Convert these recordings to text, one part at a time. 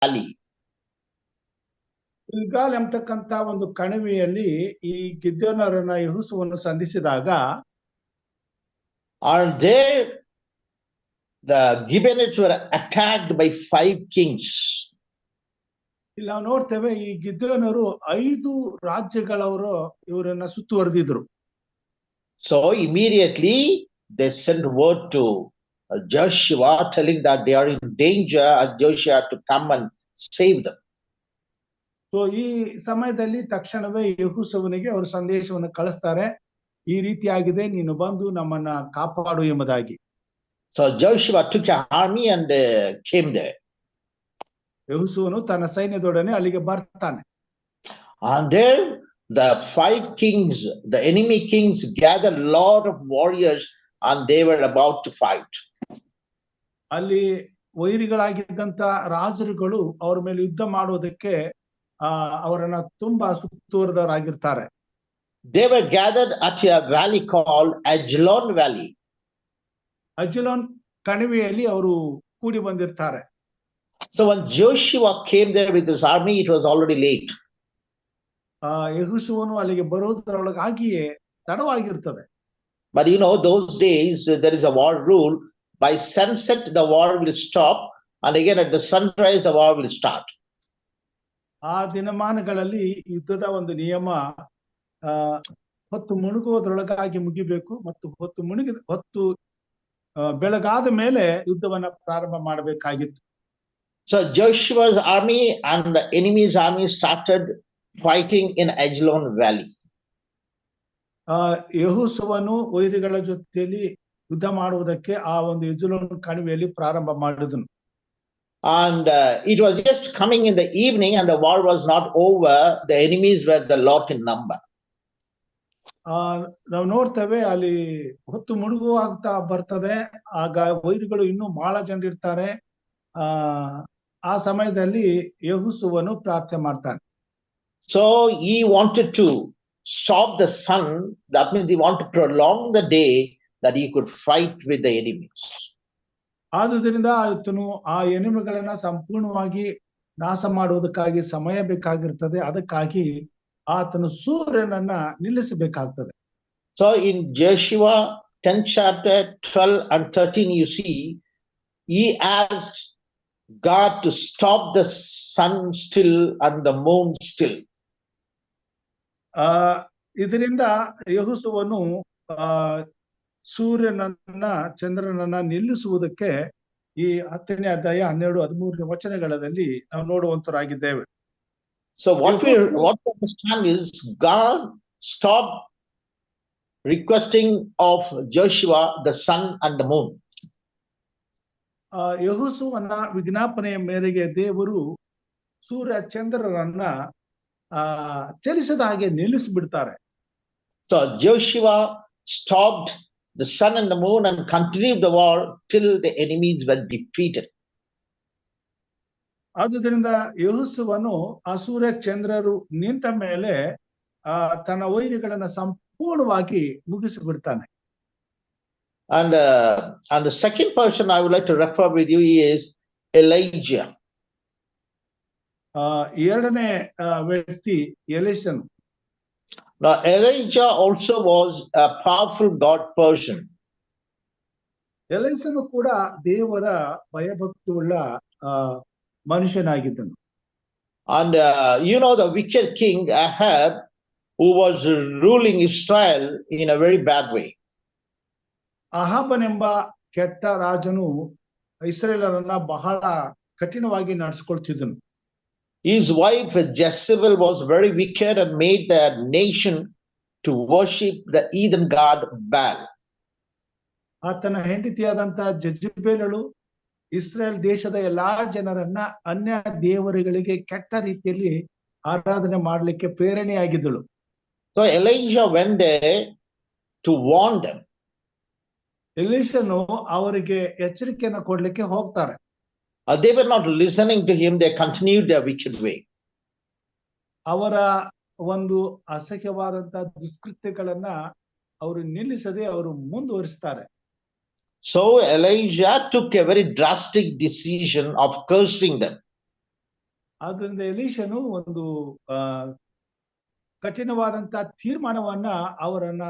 valley. Gilgal ಎಂಬತಕ್ಕಂತ ಒಂದು ಕಣಿವೆಯಲ್ಲಿ ಈ ಗಿದ್ಯೋನರನ್ನ ಯೆಹೋಶುವನು ಸಂಧಿಸಿದಾಗ And there the Gibeonites were attacked by 5 kings. ಇಲ್ಲಿ ನಾವು ನೋಡ್ತೇವೆ ಈ ಗಿದ್ಯೋನರು 5 ರಾಜ್ಯಗಳವರು ಇವರನ್ನ ಸುತ್ತುವರೆದಿದ್ರು. So immediately they sent word to Joshua telling that they are in danger and Joshua to come and save them. So ಈ ಸಮಯದಲ್ಲಿ ತಕ್ಷಣವೇ ಯೆಹೋಶುವನಿಗೆ ಅವರು ಸಂದೇಶವನ್ನು ಕಳಿಸ್ತಾರೆ, ಈ ರೀತಿಯಾಗಿದೆ, ನೀನು ಬಂದು ನಮ್ಮನ್ನ ಕಾಪಾಡು ಎಂಬುದಾಗಿ. So Joshua took an army and came there. ಯೆಹೋಶುವನು ತನ್ನ ಸೈನ್ಯದೊಡನೆ ಅಲ್ಲಿಗೆ ಬರ್ತಾನೆ. And there the 5 kings, the enemy kings, gathered a lot of warriors and they were about to fight. ಅಲ್ಲಿ ವೈರಿಗಳಾಗಿದ್ದಂತ ರಾಜರುಗಳು ಅವರ ಮೇಲೆ ಯುದ್ಧ ಮಾಡೋದಕ್ಕೆ ಅವರನ್ನ ತುಂಬಾ ಸುತ್ತುವರೆದವರಾಗಿರ್ತಾರೆ. They were gathered at a valley called Ajalon Valley. ಅಜಲೋನ್ ಕಣಿವೆಯಲ್ಲಿ ಅವರು ಕೂಡಿ ಬಂದಿರ್ತಾರೆ. So when Joshua came there with his army, it was already late. ಯೆಹೋಶುವನು ಅಲ್ಲಿಗೆ ಬರೋದರೊಳಗಾಗಿಯೇ ತಡವಾಗಿರ್ತದೆ. But you know, those days there is a war rule. By sunset the war will stop, and again at the sunrise the war will start. ಆ ದಿನಮಾನಗಳಲ್ಲಿ ಯುದ್ಧದ ಒಂದು ನಿಯಮ ಹೊತ್ತು ಮುಳುಗುವುದರೊಳಗಾಗಿ ಮುಗಿಬೇಕು ಮತ್ತು ಹೊತ್ತು ಬೆಳಗಾದ ಮೇಲೆ ಯುದ್ಧವನ್ನ ಪ್ರಾರಂಭ ಮಾಡಬೇಕಾಗಿತ್ತು. So Joshua's army and the enemy's army started fighting in Ajalon Valley. ಯೆಹೋಶುವನು ವೈರಿಗಳ ಜೊತೆಯಲ್ಲಿ ಯುದ್ಧ ಮಾಡುವುದಕ್ಕೆ ಆ ಒಂದು ಅಜಲೋನ್ ಕಣಿವೆಯಲ್ಲಿ ಪ್ರಾರಂಭ ಮಾಡಿದನು. And it was just coming in the evening and the war was not over. The enemies were the lot in number. ನಾವು ನೋಡ್ತೇವೆ ಅಲ್ಲಿ ಹೊತ್ತು ಮುಳುಗುವಾಗ್ತಾ ಬರ್ತದೆ, ಆಗ ವೈರಿಗಳು ಇನ್ನೂ ಬಹಳ ಜನರಿರ್ತಾರೆ. ಆ ಸಮಯದಲ್ಲಿ ಯೆಹೋಶುವನು ಪ್ರಾರ್ಥನೆ ಮಾಡ್ತಾನೆ. So he wanted to stop the sun. That means he wanted to prolong the day that he could fight with the enemies. ಆದುದರಿಂದ ಆತನು ಆ ಎನಿಮಿಗಳನ್ನ ಸಂಪೂರ್ಣವಾಗಿ ನಾಶ ಮಾಡುವುದಕ್ಕಾಗಿ ಸಮಯ ಬೇಕಾಗಿರ್ತದೆ. ಅದಕ್ಕಾಗಿ ಆತನು ಸೂರ್ಯನನ್ನ ನಿಲ್ಲಿಸಬೇಕಾಗ್ತದೆ. So in Joshua 10 chapter 12 and 13 you see he asked God to stop the sun still and the moon still. ಇದರಿಂದ ಯೆಹೋಶುವನು ಸೂರ್ಯನನ್ನ ಚಂದ್ರನನ್ನ ನಿಲ್ಲಿಸುವುದಕ್ಕೆ ಈ 10ನೇ ಅಧ್ಯಾಯ 12, 13 ವಚನಗಳಲ್ಲಿ ನಾವು ನೋಡುವಂತರಾಗಿದ್ದೇವೆ. So what we understand is God stopped requesting of Joshua the sun and the moon. ಯೆಹೋಶುವನ ವಿಜ್ಞಾಪನೆಯ ಮೇರೆಗೆ ದೇವರು ಸೂರ್ಯ ಚಂದ್ರರನ್ನ ಚಲಿಸದ ಹಾಗೆ ನಿಲ್ಲಿಸಿಬಿಡ್ತಾರೆ. So Joshua stopped the sun and the moon and continued the war till the enemies were defeated. ಆದುದರಿಂದ ಯೆಹೋಶುವನು ಆ ಸೂರ್ಯ ಚಂದ್ರರು ನಿಂತ ಮೇಲೆ ತನ್ನ ವೈರಿಗಳನ್ನ ಸಂಪೂರ್ಣವಾಗಿ ಮುಗಿಸಿಬಿಡ್ತಾನೆ. And the second person I would like to refer with you is Elijah. ಎರಡನೇ ವ್ಯಕ್ತಿ ಎಲೀಷನು. Now Elijah also was a powerful God person. ಎಲೀಷನು ಕೂಡ ದೇವರ ಭಯಭಕ್ತಿಯುಳ್ಳ ಮನುಷ್ಯನಾಗಿದ್ದನು. And you know the wicked king Ahab, who was ruling Israel in a very bad way. ಅಹಾಬನೆಂಬ ಕೆಟ್ಟ ರಾಜನು ಇಸ್ರೇಲರನ್ನ ಬಹಳ ಕಠಿಣವಾಗಿ ನಡೆಸಿಕೊಳ್ತಿದ್ದನು. His wife Jezebel was very wicked and made the nation to worship the heathen god Baal. ಆತನ ಹೆಂಡತಿಯಾದಂತ ಜೆಜೆಬೆಲಳು Israel ದೇಶದ ಎಲ್ಲಾ ಜನರನ್ನ ಅನ್ಯ ದೇವರುಗಳಿಗೆ ಕೆಟ್ಟ ರೀತಿಯಲ್ಲಿ ಆರಾಧನೆ ಮಾಡಲಿಕ್ಕೆ ಪ್ರೇರಣೆಯಾಗಿದ್ದಳು. So Elijah went there to warn them. ಎಲೀಷನು ಅವರಿಗೆ ಎಚ್ಚರಿಕೆಯನ್ನು ಕೊಡ್ಲಿಕ್ಕೆ ಹೋಗ್ತಾರೆ. They were not listening to him. They continued their wicked way. ಅವರ ಒಂದು ಅಸಹ್ಯವಾದಂತ ದುಷ್ಕೃತ್ಯಗಳನ್ನ ಅವರು ನಿಲ್ಲಿಸದೆ ಅವರು ಮುಂದುವರಿಸ್ತಾರೆ. So Elijah took a very drastic decision of cursing them. ಆದ್ರಿಂದ ಎಲೀಷನು ಒಂದು ಕಠಿಣವಾದಂತ ತೀರ್ಮಾನವನ್ನ ಅವರನ್ನ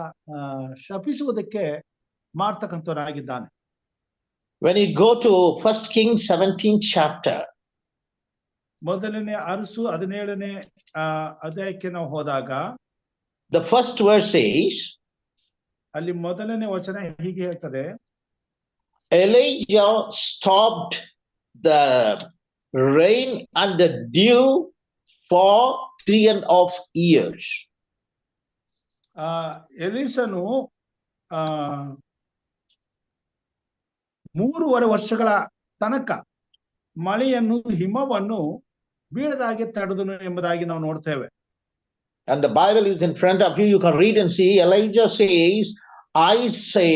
ಶಪಿಸುವುದಕ್ಕೆ ಮಾಡ್ತಕ್ಕಂಥವನಾಗಿದ್ದಾನೆ. When you go to 1 Kings 17th chapter, ಮೊದಲನೇ ಅರಸು 17ನೇ ಅಧ್ಯಾಯಕ್ಕೆ ನಾವು ಹೋದಾಗ the first verse says, ಅಲ್ಲಿ ಮೊದಲನೇ ವಚನ ಹೀಗೆ ಹೇಳ್ತದೆ, Elijah stopped the rain and the dew for 3.5 years. ಎಲೀಷನು 3.5 ವರ್ಷಗಳ ತನಕ ಮಳೆಯನ್ನು ಹಿಮವನ್ನು ಬೀಳದಾಗೆ ತಡೆದನು ಎಂಬುದಾಗಿ ನಾವು ನೋಡ್ತೇವೆ. And the Bible is in front of you. You can read and see. Elijah says, I say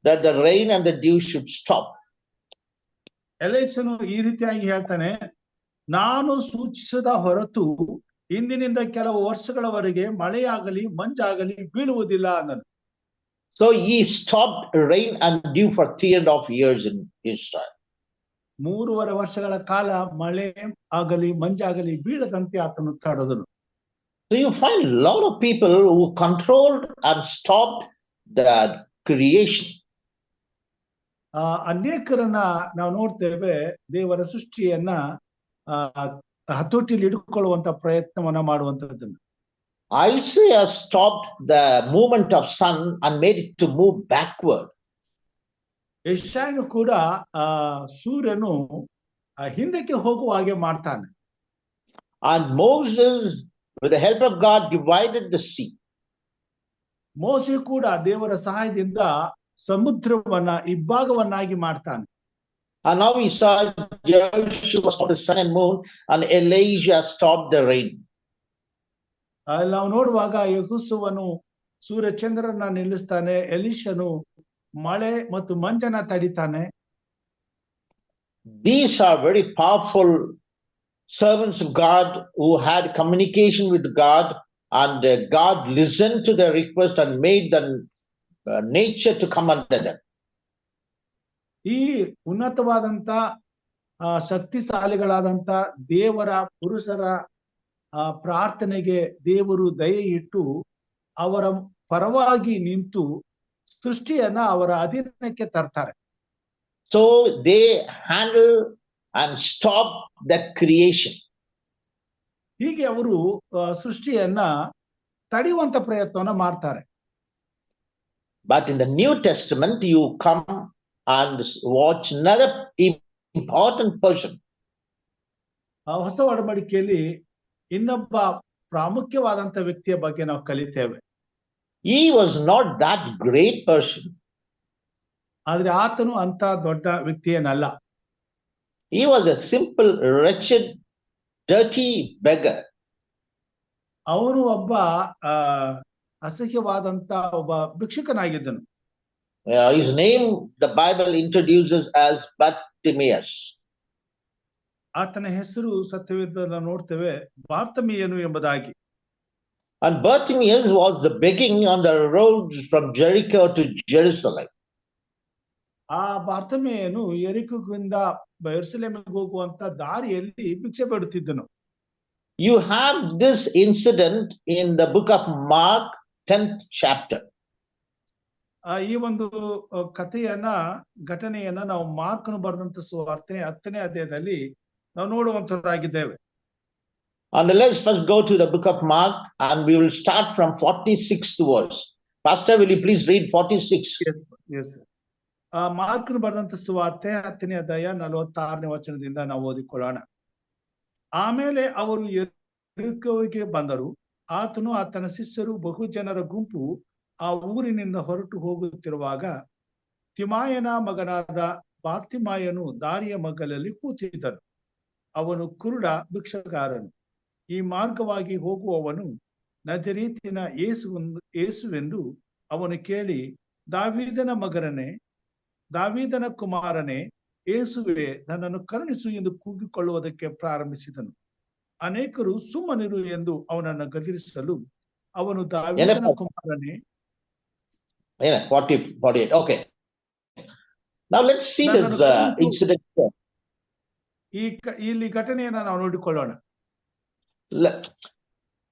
that the rain and the dew should stop. ಎಲೀಷನು ಈ ರೀತಿಯಾಗಿ ಹೇಳ್ತಾನೆ, ನಾನು ಸೂಚಿಸದ ಹೊರತು ಇಂದಿನಿಂದ ಕೆಲವು ವರ್ಷಗಳವರೆಗೆ ಮಳೆಯಾಗಲಿ ಮಂಜಾಗಲಿ ಬೀಳುವುದಿಲ್ಲ ಅಂದನು. So he stopped rain and dew for 3.5 years in Israel. 3.5 ವರ್ಷಗಳ ಕಾಲ ಮಳೆ ಆಗಲಿ ಮಂಜಾಗಲಿ ಬೀಳದಂತೆ ಆತನು ತಡೆದನು. So you find a lot of people who controlled and stopped the creation. ಅನೇಕರನ್ನ ನಾವು ನೋಡ್ತೇವೆ ದೇವರ ಸೃಷ್ಟಿಯನ್ನ ಹತೋಟಿಯಲ್ಲಿ ಇಟ್ಟುಕೊಳ್ಳುವಂತ ಪ್ರಯತ್ನವನ್ನ ಮಾಡುವಂತದ್ದನ್ನು. Isaiah stopped the movement of sun and made it to move backward. ಯೆಶಾಯನು ಕೂಡ ಸೂರ್ಯನು ಹಿಂದಕ್ಕೆ ಹೋಗುವ ಹಾಗೆ ಮಾಡ್ತಾನೆ. And Moses, with the help of God, divided the sea. ಮೋಶೆ ಕೂಡ ದೇವರ ಸಹಾಯದಿಂದ ಸಮುದ್ರವನ್ನ ಇಬ್ಬಾಗವನ್ನಾಗಿ ಮಾಡ್ತಾನೆ. And now we saw Joshua stopped the sun and moon, and Elijah stopped the rain. ನಾವು ನೋಡುವಾಗ ಯೆಹೋಶುವನು ಸೂರ್ಯ ಚಂದ್ರನ ನಿಲ್ಲಿಸ್ತಾನೆ, ಎಲೀಷನು ಮಳೆ ಮತ್ತು ಮಂಜನ ತಡಿತಾನೆ. These are very powerful servants of God who had communication with God, and God listened to their request and made the nature to come under them. ಈ ಉನ್ನತವಾದಂತ ಶಕ್ತಿಶಾಲಿಗಳಾದಂತ ದೇವರ ಪುರುಷರ ಪ್ರಾರ್ಥನೆಗೆ ದೇವರು ದಯೆ ಇಟ್ಟು ಅವರ ಪರವಾಗಿ ನಿಂತು ಸೃಷ್ಟಿಯನ್ನ ಅವರ ಅಧೀನಕ್ಕೆ ತರ್ತಾರೆ. So they handle and stop the creation. ಹೀಗೆ ಅವರು ಸೃಷ್ಟಿಯನ್ನ ತಡೆಯುವಂತ ಪ್ರಯತ್ನವನ್ನ ಮಾಡ್ತಾರೆ. But in the New Testament, you come and watch another important person. ಹೊಸ ಒಡಂಬಡಿಕೆಯಲ್ಲಿ ಇನ್ನೊಬ್ಬ ಪ್ರಾಮುಖ್ಯವಾದಂತ ವ್ಯಕ್ತಿಯ ಬಗ್ಗೆ ನಾವು ಕಲಿತೇವೆ. He was not that great person. ಆದ್ರೆ ಆತನು ಅಂತ ದೊಡ್ಡ ವ್ಯಕ್ತಿಯೇನಲ್ಲ. He was a simple, wretched, dirty beggar. ಅವನು ಒಬ್ಬ ಅಸಹ್ಯವಾದಂತ ಒಬ್ಬ ಭಿಕ್ಷುಕನಾಗಿದ್ದನು. His name, the Bible introduces as Bartimaeus. ಆತನ ಹೆಸರು ಸತ್ಯವೇದದಲ್ಲಿ ನೋಡ್ತೇವೆ ಬಾರ್ತಮಿಯನು ಎಂಬುದಾಗಿ. And Bartimaeus was the begging on the roads from Jericho to Jerusalem. ಆ ಬಾರ್ತಮಿಯನು ಯೆರಿಕೋದಿಂದ ಯೆರೂಸಲೇಮಿಗೆ ಹೋಗುವಂತ ದಾರಿಯಲ್ಲಿ ಭಿಕ್ಷೆ ಬೇಡುತ್ತಿದ್ದನು. You have this incident in the book of Mark 10th chapter. ಈ ಒಂದು ಘಟನೆಯನ್ನ ನಾವು ಮಾರ್ಕನು ಬರೆದಂತ ಸುವಾರ್ತೆ 10ನೇ ಅಧ್ಯಾಯದಲ್ಲಿ ನಾವು ನೋಡುವಂತರಾಗಿದ್ದೇವೆ. And let's first go to the book of Mark, and we will start from 46th verse. Pastor, will you please read 46? Yes. ಮಾರ್ಕನು ಬರೆದಂತ ಸುವಾರ್ತೆ 10ನೇ ಅಧ್ಯಾಯ 46ನೇ ವಚನದಿಂದ ನಾವು ಓದಿಕೊಳ್ಳೋಣ. ಆಮೇಲೆ ಅವರು ಯೆರಿಕೋವಿಗೆ ಬಂದರು. ಆತನು ಆತನ ಶಿಷ್ಯರು ಬಹು ಜನರ ಗುಂಪು ಆ ಊರಿನಿಂದ ಹೊರಟು ಹೋಗುತ್ತಿರುವಾಗ ತಿಮಾಯನ ಮಗನಾದ ಬಾರ್ತಿಮಾಯನು ದಾರಿಯ ಮಗ್ಗಲಲ್ಲಿ ಕೂತಿದ್ದನು. ಅವನು ಕುರುಡ ಭಿಕ್ಷಗಾರನು. ಈ ಮಾರ್ಗವಾಗಿ ಹೋಗುವವನು ನಜರೀತಿನ ಯೇಸುವೆಂದು ಅವನು ಕೇಳಿ, ದಾವೀದನ ಮಗನೇ, ದಾವೀದನ ಕುಮಾರನೇ, ಯೇಸುವೆ, ನನ್ನನ್ನು ಕರುಣಿಸು ಎಂದು ಕೂಗಿಕೊಳ್ಳುವುದಕ್ಕೆ ಪ್ರಾರಂಭಿಸಿದನು. ಅನೇಕರು ಸುಮ್ಮನಿರು ಎಂದು ಅವನನ್ನು ಗದರಿಸಲು ಅವನು ದಾವೀದನ ಕುಮಾರನೇ. 48. Okay. Now let's see this incident. ಇಲ್ಲಿ ಘಟನೆಯನ್ನ ನಾವು ನೋಡಿಕೊಳ್ಳೋಣ.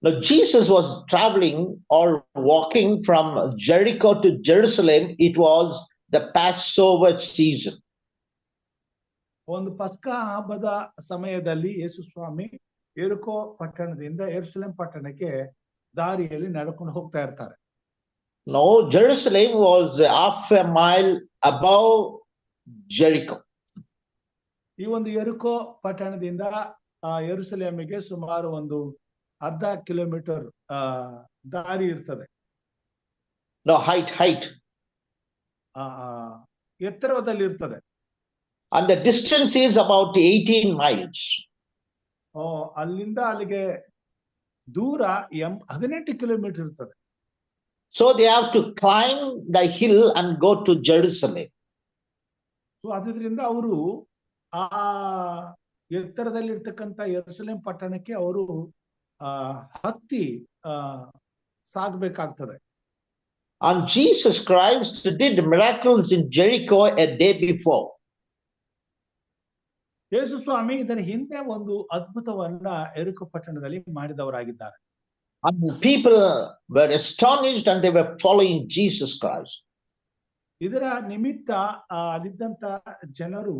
Now, Jesus was traveling or walking from Jericho to Jerusalem. It was the Passover season. ಒಂದು ಪಸ್ಕಾ ಹಬ್ಬದ ಸಮಯದಲ್ಲಿ ಯೇಸು ಸ್ವಾಮಿ ಯೆರಿಕೋ ಪಟ್ಟಣದಿಂದ ಯೆರೂಸಲೇಮ್ ಪಟ್ಟಣಕ್ಕೆ ದಾರಿಯಲ್ಲಿ ನಡ್ಕೊಂಡು ಹೋಗ್ತಾ ಇರ್ತಾರೆ. No, Jerusalem was half a mile above Jericho. ಈ ಒಂದು ಯೆರಿಕೋ ಪಟ್ಟಣದಿಂದ ಯೆರೂಸಲೇಮಿಗೆ ಸುಮಾರು ಒಂದು ಅರ್ಧ ಕಿಲೋಮೀಟರ್ ದಾರಿ ಇರ್ತದೆ. No, height. ಎತ್ತರದಲ್ಲಿ ಇರ್ತದೆ. And the distance is about 18 miles. ಅಲ್ಲಿಂದ ಅಲ್ಲಿಗೆ ದೂರ 18 ಕಿಲೋಮೀಟರ್ ಇರ್ತದೆ. So they have to climb the hill and go to Jerusalem. So ಅದರಿಂದ ಅವರು ಆ ಎತ್ತರದಲ್ಲಿ ಇರ್ತಕ್ಕಂಥ ಯೆರೂಸಲೇಮ್ ಪಟ್ಟಣಕ್ಕೆ ಅವರು ಹತ್ತಿ ಸಾಗಬೇಕಾಗ್ತದೆ. And Jesus Christ did miracles in Jericho a day before. ಯೇಸು ಸ್ವಾಮಿ ಇದರ ಹಿಂದೆ ಒಂದು ಅದ್ಭುತವನ್ನ ಯೆರಿಕೋ ಪಟ್ಟಣದಲ್ಲಿ ಮಾಡಿದವರಾಗಿದ್ದಾರೆ. And people were astonished and they were following Jesus Christ. ಇದರ ನಿಮಿತ್ತ ಅಲ್ಲಿದ್ದಂತ ಜನರು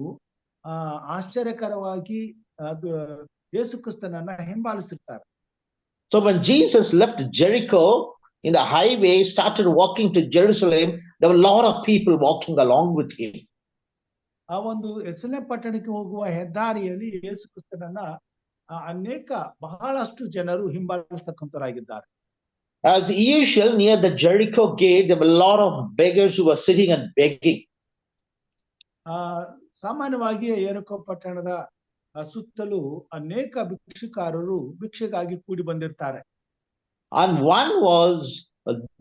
ಆಶ್ಚರ್ಯಕರವಾಗಿ ಯೇಸು ಕ್ರಿಸ್ತನನ್ನ ಹಿಂಬಾಲಿಸಿರ್ತಾರೆ. So when Jesus left Jericho in the highway, started walking to Jerusalem, there were a lot of people walking along with him. ಆ ಒಂದು ಯೆರೂಸಲೇಮ್ ಪಟ್ಟಣಕ್ಕೆ ಹೋಗುವ ಹೆದ್ದಾರಿಯಲ್ಲಿ ಯೇಸು ಕ್ರಿಸ್ತನನ್ನ ಬಹಳಷ್ಟು ಜನರು ಹಿಂಬಾಲಿಸತಕ್ಕಂತರಾಗಿದ್ದಾರೆ. As usual, near the Jericho gate, there were a lot of beggars who were sitting and begging. ಸಾಮಾನ್ಯವಾಗಿ ಯೆರಿಕೋ ಪಟ್ಟಣದ ಸುತ್ತಲೂ ಅನೇಕ ಭಿಕ್ಷುಕಾರರು ಭಿಕ್ಷೆಗಾಗಿ ಕೂಡಿ ಬಂದಿರ್ತಾರೆ. And one was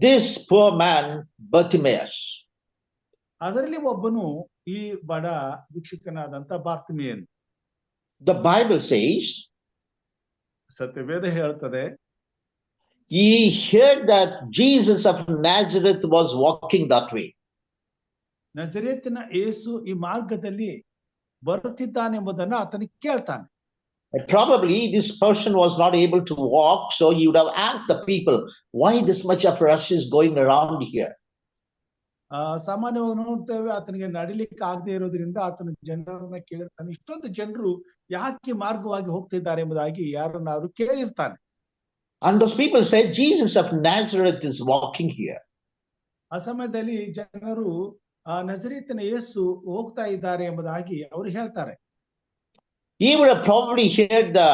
this poor man, Bartimaeus. ಅದರಲ್ಲಿ ಒಬ್ಬನು ಈ ಬಡ ಭಿಕ್ಷುಕನಾದಂತ ಬಾರ್ತಿಮೇಯನು. The Bible says, ಸತ್ಯವೇದ ಹೇಳ್ತದೆ, he heard that Jesus of Nazareth was walking that way. ನಜರೇತಿನ ಯೇಸು ಈ ಮಾರ್ಗದಲ್ಲಿ ಬರುತ್ತಿದ್ದಾನೆಂಬುದನ್ನು ಆತನಿಗೆ ಕೇಳ್ತಾನೆ. Probably this person was not able to walk, so he would have asked the people, why this much of rush is going around here? ಸಾಮಾನ್ಯವಾಗಿ ನೋಡ್ತೇವೆ, ಆತನಿಗೆ ನಡಿಲಿಕ್ಕೆ ಆಗದೆ ಇರೋದ್ರಿಂದ ಆತನ ಜನರನ್ನ ಕೇಳಿರ್ತಾನೆ, ಇಷ್ಟೊಂದು ಜನರು ಯಾಕೆ ಮಾರ್ಗವಾಗಿ ಹೋಗ್ತಿದ್ದಾರೆ ಎಂಬುದಾಗಿ ಯಾರನ್ನಾದ್ರೂ ಕೇಳಿರ್ತಾನೆ. And those people said, Jesus of Nazareth is walking here. ಆ ಸಮಯದಲ್ಲಿ ಜನರು ನಜರೇತಿನ ಯೇಸು ಹೋಗ್ತಾ ಇದ್ದಾರೆ ಎಂಬುದಾಗಿ ಅವರು ಹೇಳ್ತಾರೆ. He would have probably heard the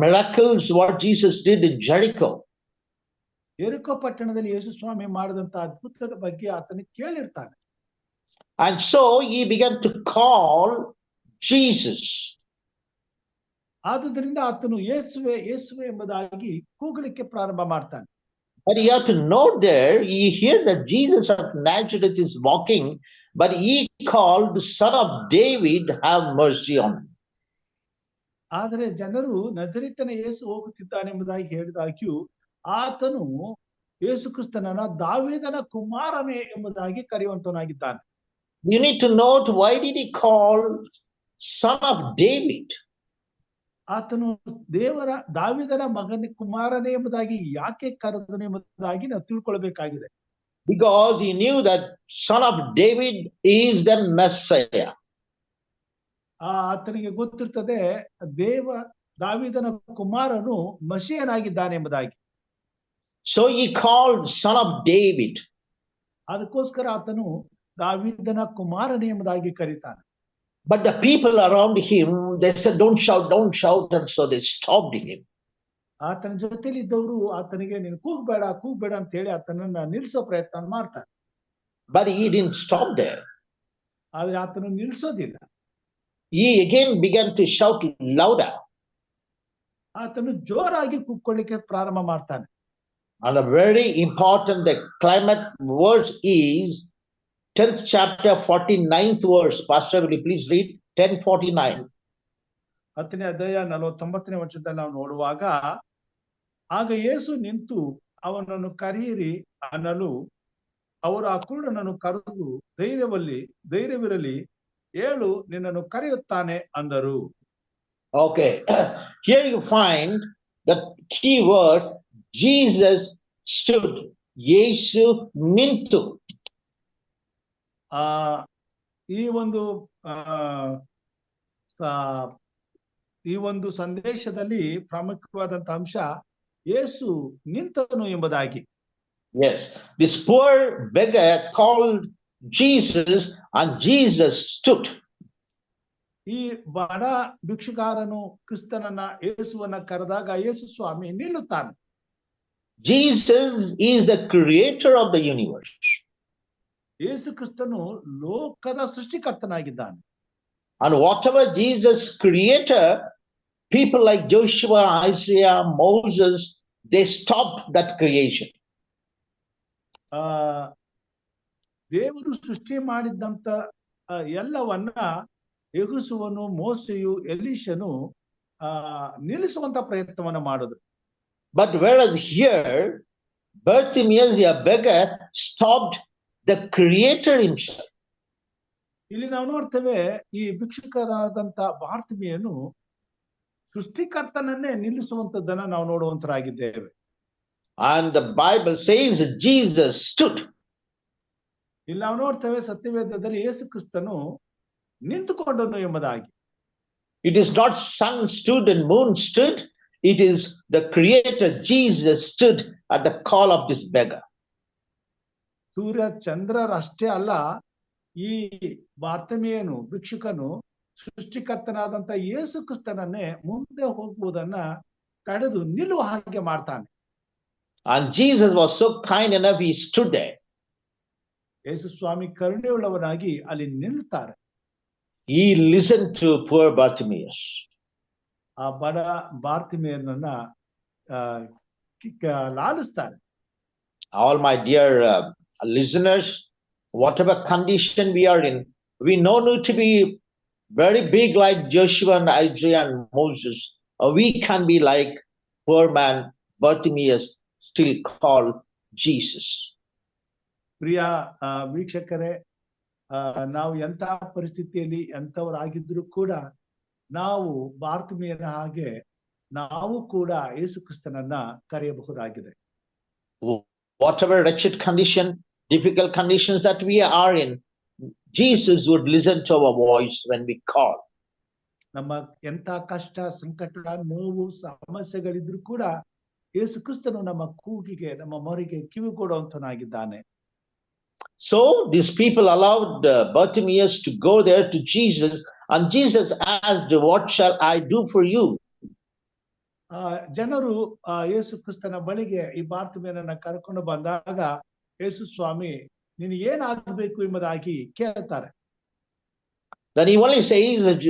miracles what Jesus did in Jericho. ಯೆರಿಕೋ ಪಟ್ಟಣದಲ್ಲಿ ಯೇಸು ಸ್ವಾಮಿ ಮಾಡಿದಂತ ಅದ್ಭುತದ ಬಗ್ಗೆ ಆತನಿಗೆ ಕೇಳಿರ್ತಾನೆ. And so he began to call Jesus. ಆದುದರಿಂದ ಆತನು ಯೇಸುವೆ ಯೇಸುವೆ ಎಂಬುದಾಗಿ ಕೂಗಲಿಕ್ಕೆ ಪ್ರಾರಂಭ ಮಾಡ್ತಾನೆ. But you have to note there, he heard that Jesus of Nazareth is walking, but he called, Son of David, have mercy on me. ಆದರೆ ಜನರು ನಜರೇತಿನ ಯೇಸು ಹೋಗುತ್ತಿದ್ದಾನೆ ಎಂಬುದಾಗಿ ಹೇಳಿದಾಗ್ಯೂ ಆತನು ಯೇಸು ಕ್ರಿಸ್ತನನ್ನ ದಾವೀದನ ಕುಮಾರನೇ ಎಂಬುದಾಗಿ ಕರೆಯುವಂತನಾಗಿದ್ದಾನೆ. You need to note, why did he call Son of David? ಆತನು ದಾವೀದನ ಮಗನ ಕುಮಾರನೇ ಎಂಬುದಾಗಿ ಯಾಕೆ ಕರೆದನು ಎಂಬುದಾಗಿ ನಾವು ತಿಳ್ಕೊಳ್ಬೇಕಾಗಿದೆ. Because he knew that Son of David is the Messiah. ಆತನಿಗೆ ಗೊತ್ತಿರ್ತದೆ ದಾವೀದನ ಕುಮಾರನು ಮಶಿಯನಾಗಿದ್ದಾನೆ ಎಂಬುದಾಗಿ. So he called Son of David. ಅದಕ್ಕೋಸ್ಕರ ಆತನು ದಾವೀದನ ಕುಮಾರನೇ ಎಂಬುದಾಗಿ ಕರೀತಾನೆ. But the people around him, they said, don't shout, and so they stopped him. ಆತನ ಜೊತೆಲಿ ಇದ್ದವರು ಆತನಿಗೆ ನೀನು ಕೂಗ್ಬೇಡ ಅಂತ ಹೇಳಿ ಆತನನ್ನ ನಿಲ್ಸೋ ಪ್ರಯತ್ನ ಮಾಡ್ತಾರೆ. But he didn't stop there. ಆದ್ರೆ ಆತನು ನಿಲ್ಸೋದಿಲ್ಲ. He again began to shout louder. ಆತನು ಜೋರಾಗಿ ಕೂಗ್ಕೊಳ್ಳಿಕ್ಕೆ ಪ್ರಾರಂಭ ಮಾಡ್ತಾನೆ. And a very important, the climate verse is 10th chapter 49th verse. Pastor, will you please read 10:49? 10ನೇ ಅಧ್ಯಾಯ 49ನೇ ವಚನದಲ್ಲಿ ನಾವು ನೋಡುವಾಗ, ಆಗ ಯೇಸು ನಿಂತು ಅವನನ್ನು ಕರೆಯಿರಿ ಅನ್ನಲು ಅವರು ಆ ಕುರುಡನನ್ನು ಕರೆದು ಧೈರ್ಯವಿರಲಿ, ಏಳು ನಿನ್ನನ್ನು ಕರೆಯುತ್ತಾನೆ ಅಂದರು. Okay. Here you find the key word, Jesus stood. Yesu ನಿಂತು. ಆ ಈ ಒಂದು ಆ ಸ- ಈ ಒಂದು ಸಂದೇಶದಲ್ಲಿ ಪ್ರಾಮುಖ್ಯವಾದಂತ ಅಂಶ ಯೇಸು ನಿಂತನು ಎಂಬುದಾಗಿ. Yes. This poor beggar called Jesus and Jesus stood. ಈ ಬಡ ಭಿಕ್ಷುಕಾರನು ಕ್ರಿಸ್ತನನ್ನ ಯೇಸುವನ್ನ ಕರೆದಾಗ ಯೇಸು ಸ್ವಾಮಿ ನಿಲ್ಲುತ್ತಾನೆ. Jesus is the creator of the universe. ಯೇಸು ಕ್ರಿಸ್ತನು ಲೋಕದ ಸೃಷ್ಟಿಕರ್ತನಾಗಿದ್ದಾನೆ. And whatever Jesus created, people like Joshua, Isaiah, Moses, they stopped that creation. ದೇವರು ಸೃಷ್ಟಿ ಮಾಡಿದ್ದಂತ ಎಲ್ಲವನ್ನ ಯೆಹೋಶುವನು, ಮೋಸೆಯು, ಎಲೀಷನು ನಿಲ್ಲಿಸುವಂತ ಪ್ರಯತ್ನವನ್ನ ಮಾಡಿದ್ರು. But whereas here, Bartimaeus, a beggar, stopped the creator himself. ಇಲ್ಲಿ ನಾವು ನೋಡ್ತೇವೆ, ಈ ಭಿಕ್ಷುಕರಾದಂತ ಬಾರ್ತಿಮೇಯನು ಸೃಷ್ಟಿಕರ್ತನನ್ನೇ ನಿಲ್ಲಿಸುವಂತದ್ದನ್ನ ನಾವು ನೋಡುವಂತರಾಗಿದ್ದೇವೆ. And the Bible says Jesus stood. ಇಲ್ಲಿ ನಾವು ನೋಡ್ತೇವೆ ಸತ್ಯವೇದದಲ್ಲಿ ಯೇಸು ಕ್ರಿಸ್ತನು ನಿಂತುಕೊಂಡನು ಎಂಬುದಾಗಿ. It is not sun stood and moon stood. It is the creator Jesus stood at the call of this beggar. ಸೂರ್ಯ ಚಂದ್ರರಷ್ಟೇ ಅಲ್ಲ, ಈ ಬಾರ್ತಿಮೇಯನು ಭಿಕ್ಷುಕನು ಸೃಷ್ಟಿಕರ್ತನಾದಂತ ಯೇಸು ಕ್ರಿಸ್ತನನ್ನೇ ಮುಂದೆ ಹೋಗುವುದನ್ನ ತಡೆದು ನಿಲ್ಲುವ ಹಾಗೆ ಮಾಡ್ತಾನೆ. And Jesus was so kind enough, he stood there. ಯೇಸು ಸ್ವಾಮಿ ಕರುಣೆಯುಳ್ಳವನಾಗಿ ಅಲ್ಲಿ ನಿಲ್ತಾರೆ. He listened to poor Bartimaeus. ಆ ಬಡ ಬಾರ್ತಿಮೇಯನನ್ನ ಲಾಲಿಸ್ತಾರೆ. All my dear listeners, whatever condition we are in, we no need to be very big like Joshua and Isaiah and Moses. We can be like poor man Bartimaeus, still called Jesus. ಪ್ರಿಯ ವೀಕ್ಷಕರೇ, ನಾವು ಎಂತಹ ಪರಿಸ್ಥಿತಿಯಲ್ಲಿ ಎಂಥವರಾಗಿದ್ರು ಕೂಡ ನಾವು ಬಾರ್ತಿಮೇಯನ ಹಾಗೆ ನಾವು ಕೂಡ ಯೇಸು ಕ್ರಿಸ್ತನನ್ನ ಕರೆಯಬಹುದಾಗಿದೆ. Whatever wretched condition, difficult conditions that we are in, Jesus would listen to our voice when we call. ನಮ್ಮ ಎಂತ ಕಷ್ಟ, ಸಂಕಟ, ನೋವು, ಸಮಸ್ಯೆಗಳಿದ್ರು ಕೂಡ ಯೇಸು ಕ್ರಿಸ್ತನು ನಮ್ಮ ಕೂಗಿಗೆ, ನಮ್ಮ ಮೊರೆಗೆ ಕಿವಿ ಕೊಡುವಂತನಾಗಿದ್ದಾನೆ. So these people allowed Bartimaeus to go there to Jesus, and Jesus asked, "What shall I do for you?" ಜನರು ಯೇಸು ಕ್ರಿಸ್ತನ ಬಳಿಗೆ ಈ ಬಾರ್ತಿಮೇಯನನ್ನ ಕರ್ಕೊಂಡು ಬಂದಾಗ ಯೇಸು ಸ್ವಾಮಿ ನೀನು ಏನಾಗಬೇಕು ಎಂಬುದಾಗಿ ಕೇಳ್ತಾರೆ. Then he only says,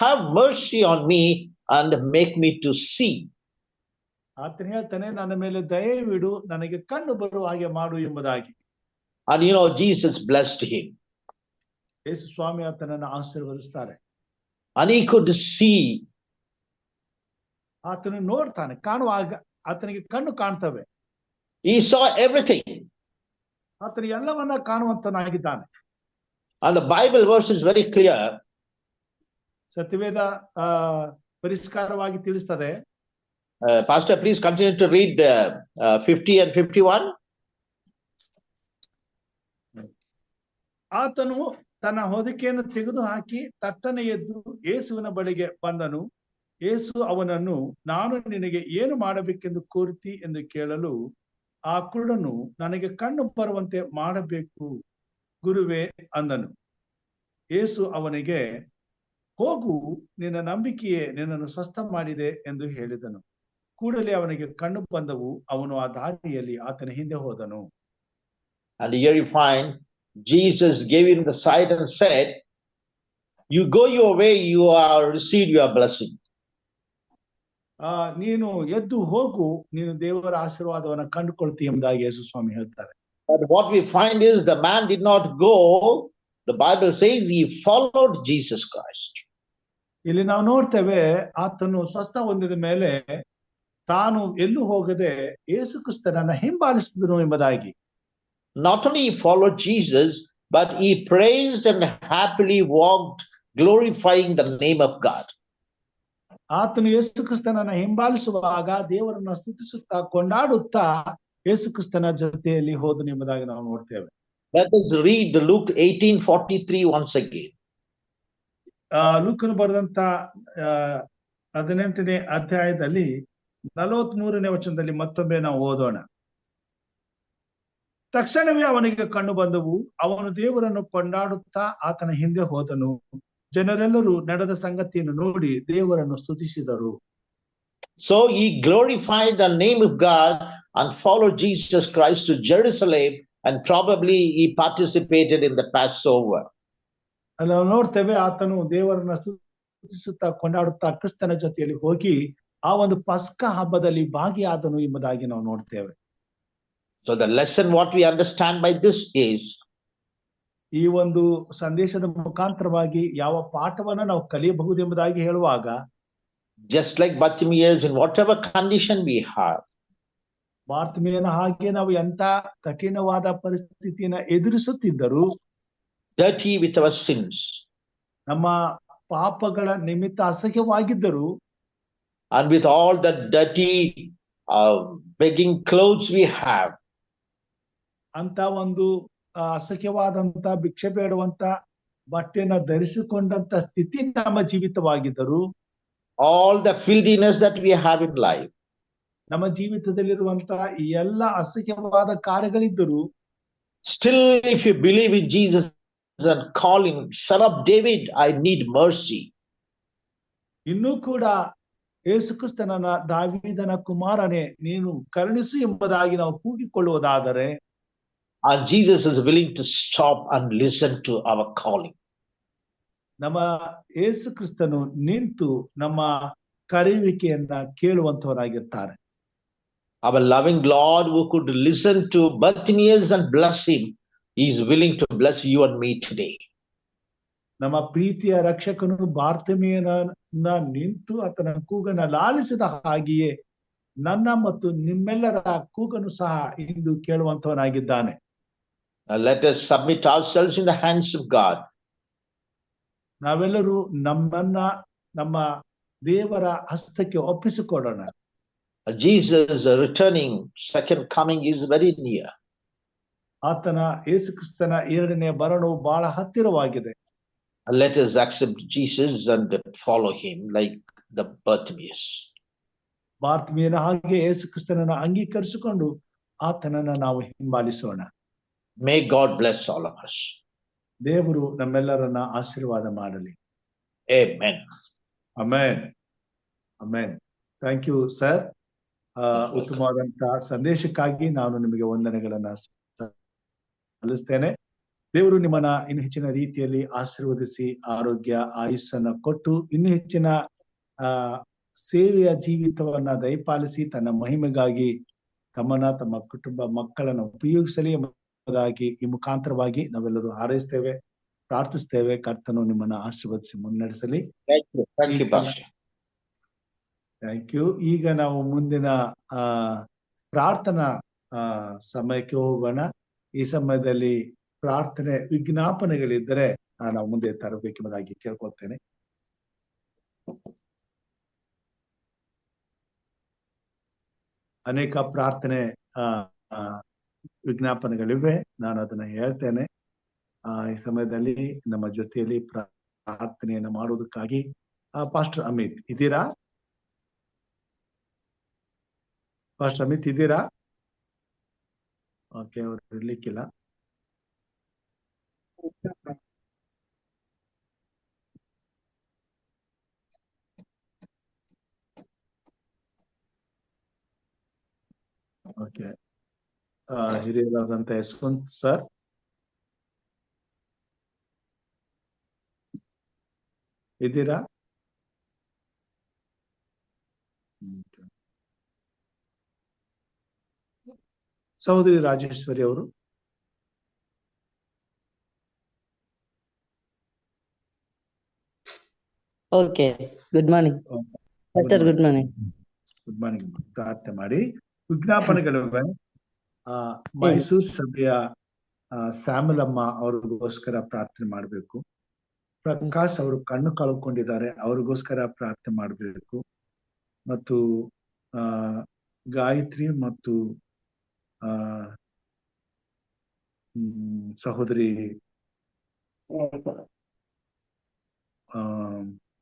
"Have mercy on me and make me to see." ಆತನ ಹೇಳ್ತಾನೆ, ನನ್ನ ಮೇಲೆ ದಯವಿಡು, ನನಗೆ ಕಣ್ಣು ಬರುವ ಹಾಗೆ ಮಾಡು ಎಂಬುದಾಗಿ. And Jesus blessed him. ಯೇಸು ಸ್ವಾಮಿ ಆತನನ್ನು ಆಶೀರ್ವದಿಸ್ತಾರೆ. And he could see. ಆತನು ನೋಡ್ತಾನೆ, ಕಾಣುವಾಗ ಆತನಿಗೆ ಕಣ್ಣು ಕಾಣ್ತವೆ. He saw everything. ಆತನು ಎಲ್ಲವನ್ನ ಕಾಣುವಂತನಾಗಿದ್ದಾನೆ. And the Bible verse is very clear. ಸತ್ಯವೇದ ಪರಿಷ್ಕಾರವಾಗಿ ತಿಳಿಸ್ತದೆ. Pastor, please continue to read 50 and 51. ಆತನು ತನ್ನ ಹೊದಿಕೆಯನ್ನು ತೆಗೆದು ಹಾಕಿ ತಟ್ಟನೆ ಎದ್ದು ಯೇಸುವಿನ ಬಳಿಗೆ ಬಂದನು. ಯೇಸು ಅವನನ್ನು, ನಾನು ನಿನಗೆ ಏನು ಮಾಡಬೇಕೆಂದು ಕೋರುತ್ತಿ ಎಂದು ಕೇಳಲು, ಆ ಕುರುಡನು, ನನಗೆ ಕಣ್ಣು ಬರುವಂತೆ ಮಾಡಬೇಕು ಗುರುವೇ ಅಂದನು. ಯೇಸು ಅವನಿಗೆ, ಹೋಗು, ನಿನ್ನ ನಂಬಿಕೆಯೇ ನಿನ್ನನ್ನು ಸ್ವಸ್ಥ ಮಾಡಿದೆ ಎಂದು ಹೇಳಿದನು. ಕೂಡಲೇ ಅವನಿಗೆ ಕಣ್ಣು ಬಂದವು. ಅವನು ಆ ದಾರಿಯಲ್ಲಿ ಆತನ ಹಿಂದೆ ಹೋದನು. And here you find Jesus gave him the sight and said, "You go your way, you are received your blessing." ನೀನು ಎದ್ದು ಹೋಗು, ನೀನು ದೇವರ ಆಶೀರ್ವಾದವನ್ನು ಕಂಡುಕೊಳ್ತಿ ಎಂಬುದಾಗಿ ಯೇಸು ಸ್ವಾಮಿ ಹೇಳ್ತಾರೆ. But what we find is the man did not go. The Bible says he followed Jesus Christ. ಇಲ್ಲಿ ನಾವು ನೋಡ್ತೇವೆ, ಆತನು ಸ್ವಸ್ಥ ಹೊಂದಿದ ಮೇಲೆ ತಾನು ಎಲ್ಲೂ ಹೋಗದೆ ಯೇಸು ಕ್ರಿಸ್ತನನ್ನ ಹಿಂಬಾಲಿಸಿದನು ಎಂಬುದಾಗಿ. Not only he followed Jesus, but he praised and happily walked, glorifying the name of God. ಆತನು ಯೇಸು ಕ್ರಿಸ್ತನನ್ನ ಹಿಂಬಾಲಿಸುವಾಗ ದೇವರನ್ನ ಸ್ತುತಿಸುತ್ತಾ ಕೊಂಡಾಡುತ್ತಾ ಯೇಸು ಕ್ರಿಸ್ತನ ಜೊತೆಯಲ್ಲಿ ಹೋದನು ಎಂಬುದಾಗಿ ನಾವು ನೋಡ್ತೇವೆ. Let us read Luke 18:43 once again. ಲೂಕನು ಬರೆದಂತ 18ನೇ ಅಧ್ಯಾಯದಲ್ಲಿ 43ನೇ ವಚನದಲ್ಲಿ ಮತ್ತೊಮ್ಮೆ ನಾವು ಓದೋಣ. ತಕ್ಷಣವೇ ಅವನಿಗೆ ಕಣ್ಣು ಬಂದವು, ಅವನು ದೇವರನ್ನು ಕೊಂಡಾಡುತ್ತಾ ಆತನ ಹಿಂದೆ ಹೋದನು. ಜನರೆಲ್ಲರೂ ನಡೆದ ಸಂಗತಿಯನ್ನು ನೋಡಿ ದೇವರನ್ನು ಸ್ತುತಿಸಿದರು. So he glorified the name of God and followed Jesus Christ to Jerusalem, and probably he participated in the Passover. ನಾವು ನೋಡ್ತೇವೆ ಆತನು ದೇವರನ್ನ ಸ್ತುತಿಸುತ್ತಾ ಕೊಂಡಾಡುತ್ತಾ ಕ್ರಿಸ್ತನ ಜೊತೆಯಲ್ಲಿ ಹೋಗಿ ಆ ಒಂದು ಪಸ್ಕ ಹಬ್ಬದಲ್ಲಿ ಭಾಗಿಯಾದನು ಎಂಬುದಾಗಿ ನಾವು ನೋಡ್ತೇವೆ. So the lesson what we understand by this is, ಈ ಒಂದು ಸಂದೇಶದ ಮುಖಾಂತರವಾಗಿ ಯಾವ ಪಾಠವನ್ನ ನಾವು ಕಲಿಯಬಹುದೆಂಬುದಾಗಿ ಹೇಳುವಾಗ, just like Bartimaeus, in whatever condition we have, ಬಾರ್ತಿಮೇಯನ ಹಾಗೆ ನಾವು ಎಂತ ಕಠಿಣವಾದ ಪರಿಸ್ಥಿತಿಯನ್ನ ಎದುರಿಸುತ್ತಿದ್ದರು, dirty with our sins, ನಮ್ಮ ಪಾಪಗಳ ನಿಮಿತ್ತ ಅಸಹ್ಯವಾಗಿದ್ದರು, and with all the dirty begging clothes we have, ಅಂತ ಒಂದು ಅಸಹ್ಯವಾದಂತ ಭಿಕ್ಷೆ ಬೇಡುವಂತ ಬಟ್ಟೆನ ಧರಿಸಿಕೊಂಡಂತ ಸ್ಥಿತಿ ನಮ್ಮ ಜೀವಿತವಾಗಿದ್ದರು, all the filthiness that we have in life, ನಮ್ಮ ಜೀವಿತದಲ್ಲಿರುವಂತ ಈ ಎಲ್ಲ ಅಸಹ್ಯವಾದ ಕಾರ್ಯಗಳಿದ್ದರು, still if you believe in Jesus and call him Son of David, I need mercy, ಇನ್ನೂ ಕೂಡ ಯೇಸು ಕ್ರಿಸ್ತನನ್ನ ದಾವೀದನ ಕುಮಾರನೇ ನೀನು ಕರುಣಿಸು ಎಂಬುದಾಗಿ ನಾವು ಕೂಗಿಕೊಳ್ಳುವುದಾದರೆ, and Jesus is willing to stop and listen to our calling. ನಮ್ಮ ಯೇಸು ಕ್ರಿಸ್ತನು ನಿಂತು ನಮ್ಮ ಕರೆಯುವಿಕೆಯನ್ನ ಕೇಳುವಂತವರಾಗಿರ್ತಾರೆ. Our loving Lord who could listen to Bartimaeus and bless him, he is willing to bless you and me today. ನಮ್ಮ ಪ್ರೀತಿಯ ರಕ್ಷಕನು ಬಾರ್ತಿಮೇಯನನ್ನ ನಿಂತು ಆತನ ಕೂಗನ್ನ ಲಾಲಿಸಿದ ಹಾಗೆಯೇ ನನ್ನ ಮತ್ತು ನಿಮ್ಮೆಲ್ಲರ ಕೂಗನು ಸಹ ಇಂದು ಕೇಳುವಂತವನಾಗಿದ್ದಾನೆ. Let us submit ourselves in the hands of God. ನಾವೆಲ್ಲರೂ ನಮ್ಮನ್ನ ನಮ್ಮ ದೇವರ ಹಸ್ತಕ್ಕೆ ಒಪ್ಪಿಸಿಕೊಡೋಣ. Jesus returning second coming is very near. ಆತನ ಯೇಸು ಕ್ರಿಸ್ತನ ಎರಡನೇ ಬರಣವು ಬಹಳ ಹತ್ತಿರವಾಗಿದೆ. Let us accept Jesus and follow him like the Bartimaeus. ಬಾರ್ತಿಮೇಯನ ಹಾಗೆ ಯೇಸು ಕ್ರಿಸ್ತನನ್ನ ಅಂಗೀಕರಿಸಿಕೊಂಡು ಆತನನ್ನ ನಾವು ಹಿಂಬಾಲಿಸೋಣ. May God bless all of us. ದೇವರು ನಮ್ಮೆಲ್ಲರನ್ನ ಆಶೀರ್ವಾದ ಮಾಡಲಿ. Amen. Amen amen. Thank you sir. ಉತ್ತಮವಾದಂತ ಸಂದೇಶಕ್ಕಾಗಿ ನಾನು ನಿಮಗೆ ವಂದನೆಗಳನ್ನ ಸಲ್ಲಿಸ್ತೇನೆ. ದೇವರು ನಿಮ್ಮನ್ನ ಇನ್ನು ಹೆಚ್ಚಿನ ರೀತಿಯಲ್ಲಿ ಆಶೀರ್ವದಿಸಿ ಆರೋಗ್ಯ ಆಯುಷ್ಯನ್ನ ಕೊಟ್ಟು ಇನ್ನು ಹೆಚ್ಚಿನ ಸೇವೆಯ ಜೀವಿತವನ್ನ ದಯಪಾಲಿಸಿ ತನ್ನ ಮಹಿಮೆಗಾಗಿ ತಮ್ಮನ್ನ ತಮ್ಮ ಕುಟುಂಬ ಮಕ್ಕಳನ್ನ ಉಪಯೋಗಿಸಲಿ ಎಂಬುದಾಗಿ ಈ ಮುಖಾಂತರವಾಗಿ ನಾವೆಲ್ಲರೂ ಹಾರೈಸ್ತೇವೆ, ಪ್ರಾರ್ಥಿಸ್ತೇವೆ. ಕರ್ತನು ನಿಮ್ಮನ್ನ ಆಶೀರ್ವದಿಸಿ ಮುನ್ನಡೆಸಲಿ. Thank you. ಈಗ ನಾವು ಮುಂದಿನ ಪ್ರಾರ್ಥನಾ ಸಮಯಕ್ಕೆ ಹೋಗೋಣ. ಈ ಸಮಯದಲ್ಲಿ ಪ್ರಾರ್ಥನೆ ವಿಜ್ಞಾಪನೆಗಳಿದ್ದರೆ ನಾವು ಮುಂದೆ ತರಬೇಕೆಂಬುದಾಗಿ ಕೇಳ್ಕೊಳ್ತೇನೆ. ಅನೇಕ ಪ್ರಾರ್ಥನೆ ವಿಜ್ಞಾಪನೆಗಳಿವೆ, ನಾನು ಅದನ್ನ ಹೇಳ್ತೇನೆ. ಈ ಸಮಯದಲ್ಲಿ ನಮ್ಮ ಜೊತೆಯಲ್ಲಿ ಪ್ರಾರ್ಥನೆಯನ್ನ ಮಾಡುವುದಕ್ಕಾಗಿ ಪಾಸ್ಟರ್ ಅಮಿತ್ ಇದ್ದೀರಾ? ಪಾಸ್ಟರ್ ಅಮಿತ್ ಇದ್ದೀರಾ? ಓಕೆ, ಅವ್ರು ಇರ್ಲಿಕ್ಕಿಲ್ಲ. ಓಕೆ, ಹಿರಿಯರಾದಂತ ಯಶವಂತ್ ಸರ್ ಇದ್ದೀರಾ? ಸಹೋದರಿ ರಾಜೇಶ್ವರಿ ಅವರು? Okay, good morning master. Good morning. Good morning. ಪ್ರಾರ್ಥನೆ ಮಾಡಿ. ವಿಜ್ಞಾಪನೆಗಳಿವೆ. ಮೈಸೂರು ಸಭೆಯ ಸ್ಯಾಮಲಮ್ಮ ಅವ್ರಿಗೋಸ್ಕರ ಪ್ರಾರ್ಥನೆ ಮಾಡಬೇಕು. ಪ್ರಕಾಶ್ ಅವರು ಕಣ್ಣು ಕಳ್ಕೊಂಡಿದ್ದಾರೆ, ಅವ್ರಿಗೋಸ್ಕರ ಪ್ರಾರ್ಥನೆ ಮಾಡಬೇಕು. ಮತ್ತು ಗಾಯತ್ರಿ ಮತ್ತು ಸಹೋದರಿ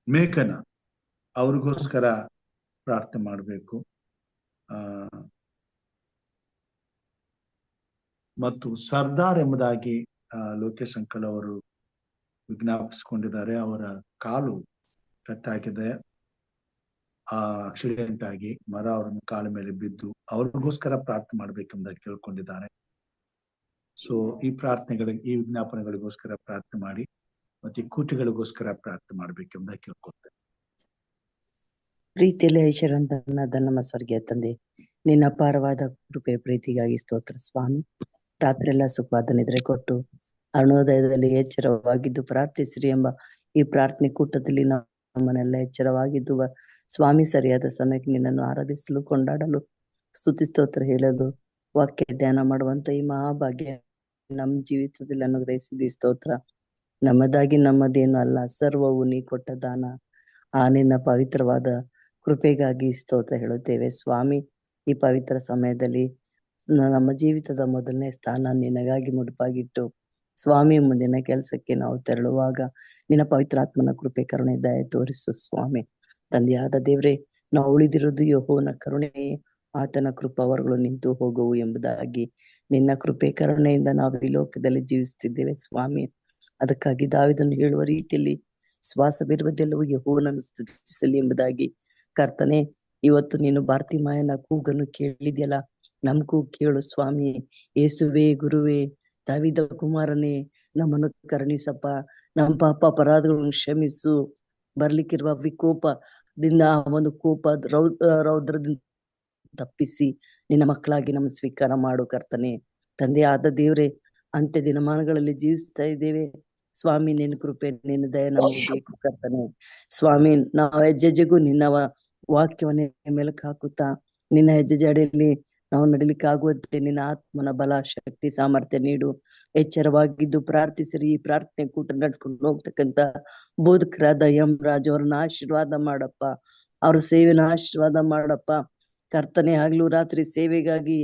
ಮೇಘನ ಅವ್ರಿಗೋಸ್ಕರ ಪ್ರಾರ್ಥನೆ ಮಾಡಬೇಕು. ಮತ್ತು ಸರ್ದಾರ್ ಎಂಬುದಾಗಿ ಲೋಕೇಶ್ ಅಂಕಲ್ ಅವರು ವಿಜ್ಞಾಪಿಸಿಕೊಂಡಿದ್ದಾರೆ. ಅವರ ಕಾಲು ಕಟ್ಟಾಗಿದೆ, ಆಕ್ಸಿಡೆಂಟ್ ಆಗಿ ಮರ ಅವ್ರನ್ನ ಕಾಲ ಮೇಲೆ ಬಿದ್ದು, ಅವ್ರಿಗೋಸ್ಕರ ಪ್ರಾರ್ಥನೆ ಮಾಡ್ಬೇಕೆಂಬುದಾಗಿ ಕೇಳ್ಕೊಂಡಿದ್ದಾರೆ. ಸೊ ಈ ವಿಜ್ಞಾಪನೆಗಳಿಗೋಸ್ಕರ ಪ್ರಾರ್ಥನೆ ಮಾಡಿ, ಮತ್ತೆ ಕೂಟಗಳಿಗೋಸ್ಕರ ಪ್ರಾರ್ಥನೆ ಮಾಡ್ಬೇಕೆಂಬುದಾಗಿ ಕೇಳ್ಕೊಳ್ತೇನೆ. ಪ್ರೀತಿಯಲ್ಲಿ ಐಶ್ವರ್ಯವಂತನಾದ ನಮ್ಮ ಸ್ವರ್ಗೀಯ ತಂದೆ, ನಿನ್ನ ಅಪಾರವಾದ ಕೃಪೆ ಪ್ರೀತಿಗಾಗಿ ಸ್ತೋತ್ರ ಸ್ವಾಮಿ. ರಾತ್ರಿ ಎಲ್ಲ ಸುಖವಾದ ನಿದ್ರೆ ಕೊಟ್ಟು ಅರುಣೋದಯದಲ್ಲಿ ಎಚ್ಚರವಾಗಿದ್ದು ಪ್ರಾರ್ಥಿಸಿರಿ ಎಂಬ ಈ ಪ್ರಾರ್ಥನೆ ಕೂಟದಲ್ಲಿ ನಮ್ಮನ್ನೆಲ್ಲ ಎಚ್ಚರವಾಗಿದ್ದು ಸ್ವಾಮಿ ಸರಿಯಾದ ಸಮಯಕ್ಕೆ ನಿನ್ನನ್ನು ಆರಾಧಿಸಲು, ಕೊಂಡಾಡಲು, ಸ್ತುತಿ ಸ್ತೋತ್ರ ಹೇಳಲು, ವಾಕ್ಯ ಧ್ಯಾನ ಮಾಡುವಂತ ಈ ಮಹಾಭಾಗ್ಯ ನಮ್ಮ ಜೀವಿತದಲ್ಲಿ ಅನುಗ್ರಹಿಸಿದಿ ಸ್ತೋತ್ರ. ನಮ್ಮದೇನು ಅಲ್ಲ, ಸರ್ವವು ನೀ ಕೊಟ್ಟ ದಾನ. ಆ ನಿನ್ನ ಪವಿತ್ರವಾದ ಕೃಪೆಗಾಗಿ ಸ್ತೋತ್ರ ಹೇಳುತ್ತೇವೆ ಸ್ವಾಮಿ. ಈ ಪವಿತ್ರ ಸಮಯದಲ್ಲಿ ನಮ್ಮ ಜೀವಿತದ ಮೊದಲನೇ ಸ್ಥಾನ ನಿನಗಾಗಿ ಮುಡುಪಾಗಿಟ್ಟು ಸ್ವಾಮಿ, ಮುಂದಿನ ಕೆಲಸಕ್ಕೆ ನಾವು ತೆರಳುವಾಗ ನಿನ್ನ ಪವಿತ್ರಾತ್ಮನ ಕೃಪೆ, ಕರುಣೆ, ದಯ ತೋರಿಸು ಸ್ವಾಮಿ. ತಂದೆಯಾದ ದೇವ್ರೆ, ನಾವು ಉಳಿದಿರುವುದು ಯೆಹೋವನ ಕರುಣೆ, ಆತನ ಕೃಪಾವರಗಳು ನಿಂತು ಹೋಗುವು ಎಂಬುದಾಗಿ ನಿನ್ನ ಕೃಪೆ ಕರುಣೆಯಿಂದ ನಾವು ಈ ಲೋಕದಲ್ಲಿ ಜೀವಿಸುತ್ತಿದ್ದೇವೆ ಸ್ವಾಮಿ. ಅದಕ್ಕಾಗಿ ದಾವೀದನು ಹೇಳುವ ರೀತಿಯಲ್ಲಿ ಶ್ವಾಸ ಬಿಡುವುದೆಲ್ಲವೂ ಯೆಹೋವನನ್ನು ಸ್ತುತಿಸಲಿ ಎಂಬುದಾಗಿ ಕರ್ತನೆ, ಇವತ್ತು ನೀನು ಬಾರ್ತಿಮಾಯನ ಕೂಗನ್ನು ಕೇಳಿದ್ಯಲ್ಲ, ನಮಗೂ ಕೇಳು ಸ್ವಾಮಿ. ಯೇಸುವೆ, ಗುರುವೇ, ದಾವೀದ ಕುಮಾರನೇ, ನಮ್ಮನ್ನು ಕರುಣಿಸಪ್ಪ, ನಮ್ಮ ಪಾಪ ಅಪರಾಧಗಳನ್ನು ಕ್ಷಮಿಸು. ಬರ್ಲಿಕ್ಕಿರುವ ವಿಕೋಪದಿಂದ, ಒಂದು ಕೋಪ ರೌದ್ರದಿಂದ ತಪ್ಪಿಸಿ ನಿನ್ನ ಮಕ್ಕಳಾಗಿ ನಮ್ಮ ಸ್ವೀಕಾರ ಮಾಡು ಕರ್ತನೆ. ತಂದೆ ಆದ ದೇವ್ರೆ, ಅಂತ್ಯ ದಿನಮಾನಗಳಲ್ಲಿ ಜೀವಿಸ್ತಾ ಇದ್ದೇವೆ ಸ್ವಾಮಿ. ನಿನ್ನ ಕೃಪೆ, ನಿನ್ನ ದಯ ನಮಗೆ ಬೇಕು ಕರ್ತನೆ. ಸ್ವಾಮಿ, ನಾವು ಹೆಜ್ಜೆಗೂ ನಿನ್ನ ವಾಕ್ಯವನ್ನೇ ಮೆಲುಕು ಹಾಕುತ್ತಾ ನಿನ್ನ ಹೆಜ್ಜೆ ಜಾಡಿಯಲ್ಲಿ ನಾವು ನಡಿಲಿಕ್ಕೆ ಆಗುವಂತೆ ನಿನ್ನ ಆತ್ಮನ ಬಲ, ಶಕ್ತಿ, ಸಾಮರ್ಥ್ಯ ನೀಡು. ಎಚ್ಚರವಾಗಿದ್ದು ಪ್ರಾರ್ಥಿಸಿರಿ. ಈ ಪ್ರಾರ್ಥನೆ ಕೂಟ ನಡ್ಸ್ಕೊಂಡು ಹೋಗ್ತಕ್ಕಂತ ಬೋಧಕರಾದ ಎಂ ರಾಜ್ ಅವ್ರನ್ನ ಆಶೀರ್ವಾದ ಮಾಡಪ್ಪ, ಅವ್ರ ಸೇವೆನ ಆಶೀರ್ವಾದ ಮಾಡಪ್ಪ ಕರ್ತನೆ. ಹಗಲು ರಾತ್ರಿ ಸೇವೆಗಾಗಿ